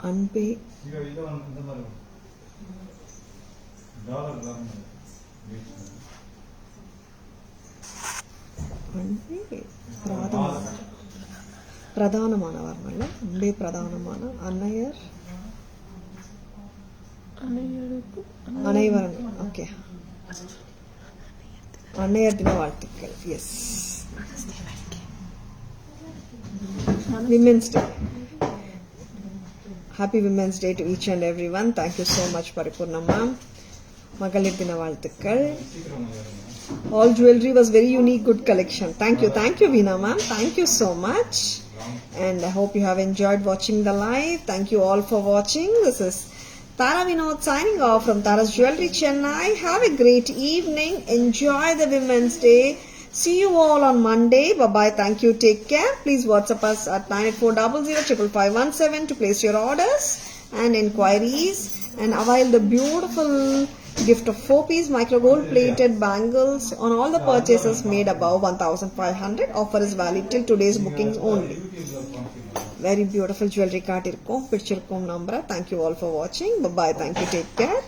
Speaker 1: அன்பே பிரதானமானவர் அல்ல, அன்பே பிரதானமான அன்னையர் அனைவரும். ஓகே, அன்னையர் தின வாழ்த்துக்கள். Yes, women's day. Happy Women's Day to each and everyone. Thank you so much, Paripurna ma'am. Magalir Dina Valthukal. All jewelry was very unique, good collection. Thank you, Veena ma'am. Thank you so much. And I hope you have enjoyed watching the live. Thank you all for watching. This is Tara Vinod signing off from Tara's Jewelry, Chennai. Have a great evening. Enjoy the Women's Day. See you all on Monday. Bye-bye. Thank you. Take care. Please WhatsApp us at 9840055517 to place your orders and inquiries and avail the beautiful gift of 4-piece micro gold plated bangles on all the purchases made above 1500. Offer is valid till today's bookings only. Very beautiful jewelry card irkom, pichirkom number. Thank you all for watching. Bye-bye. Thank you. Take care.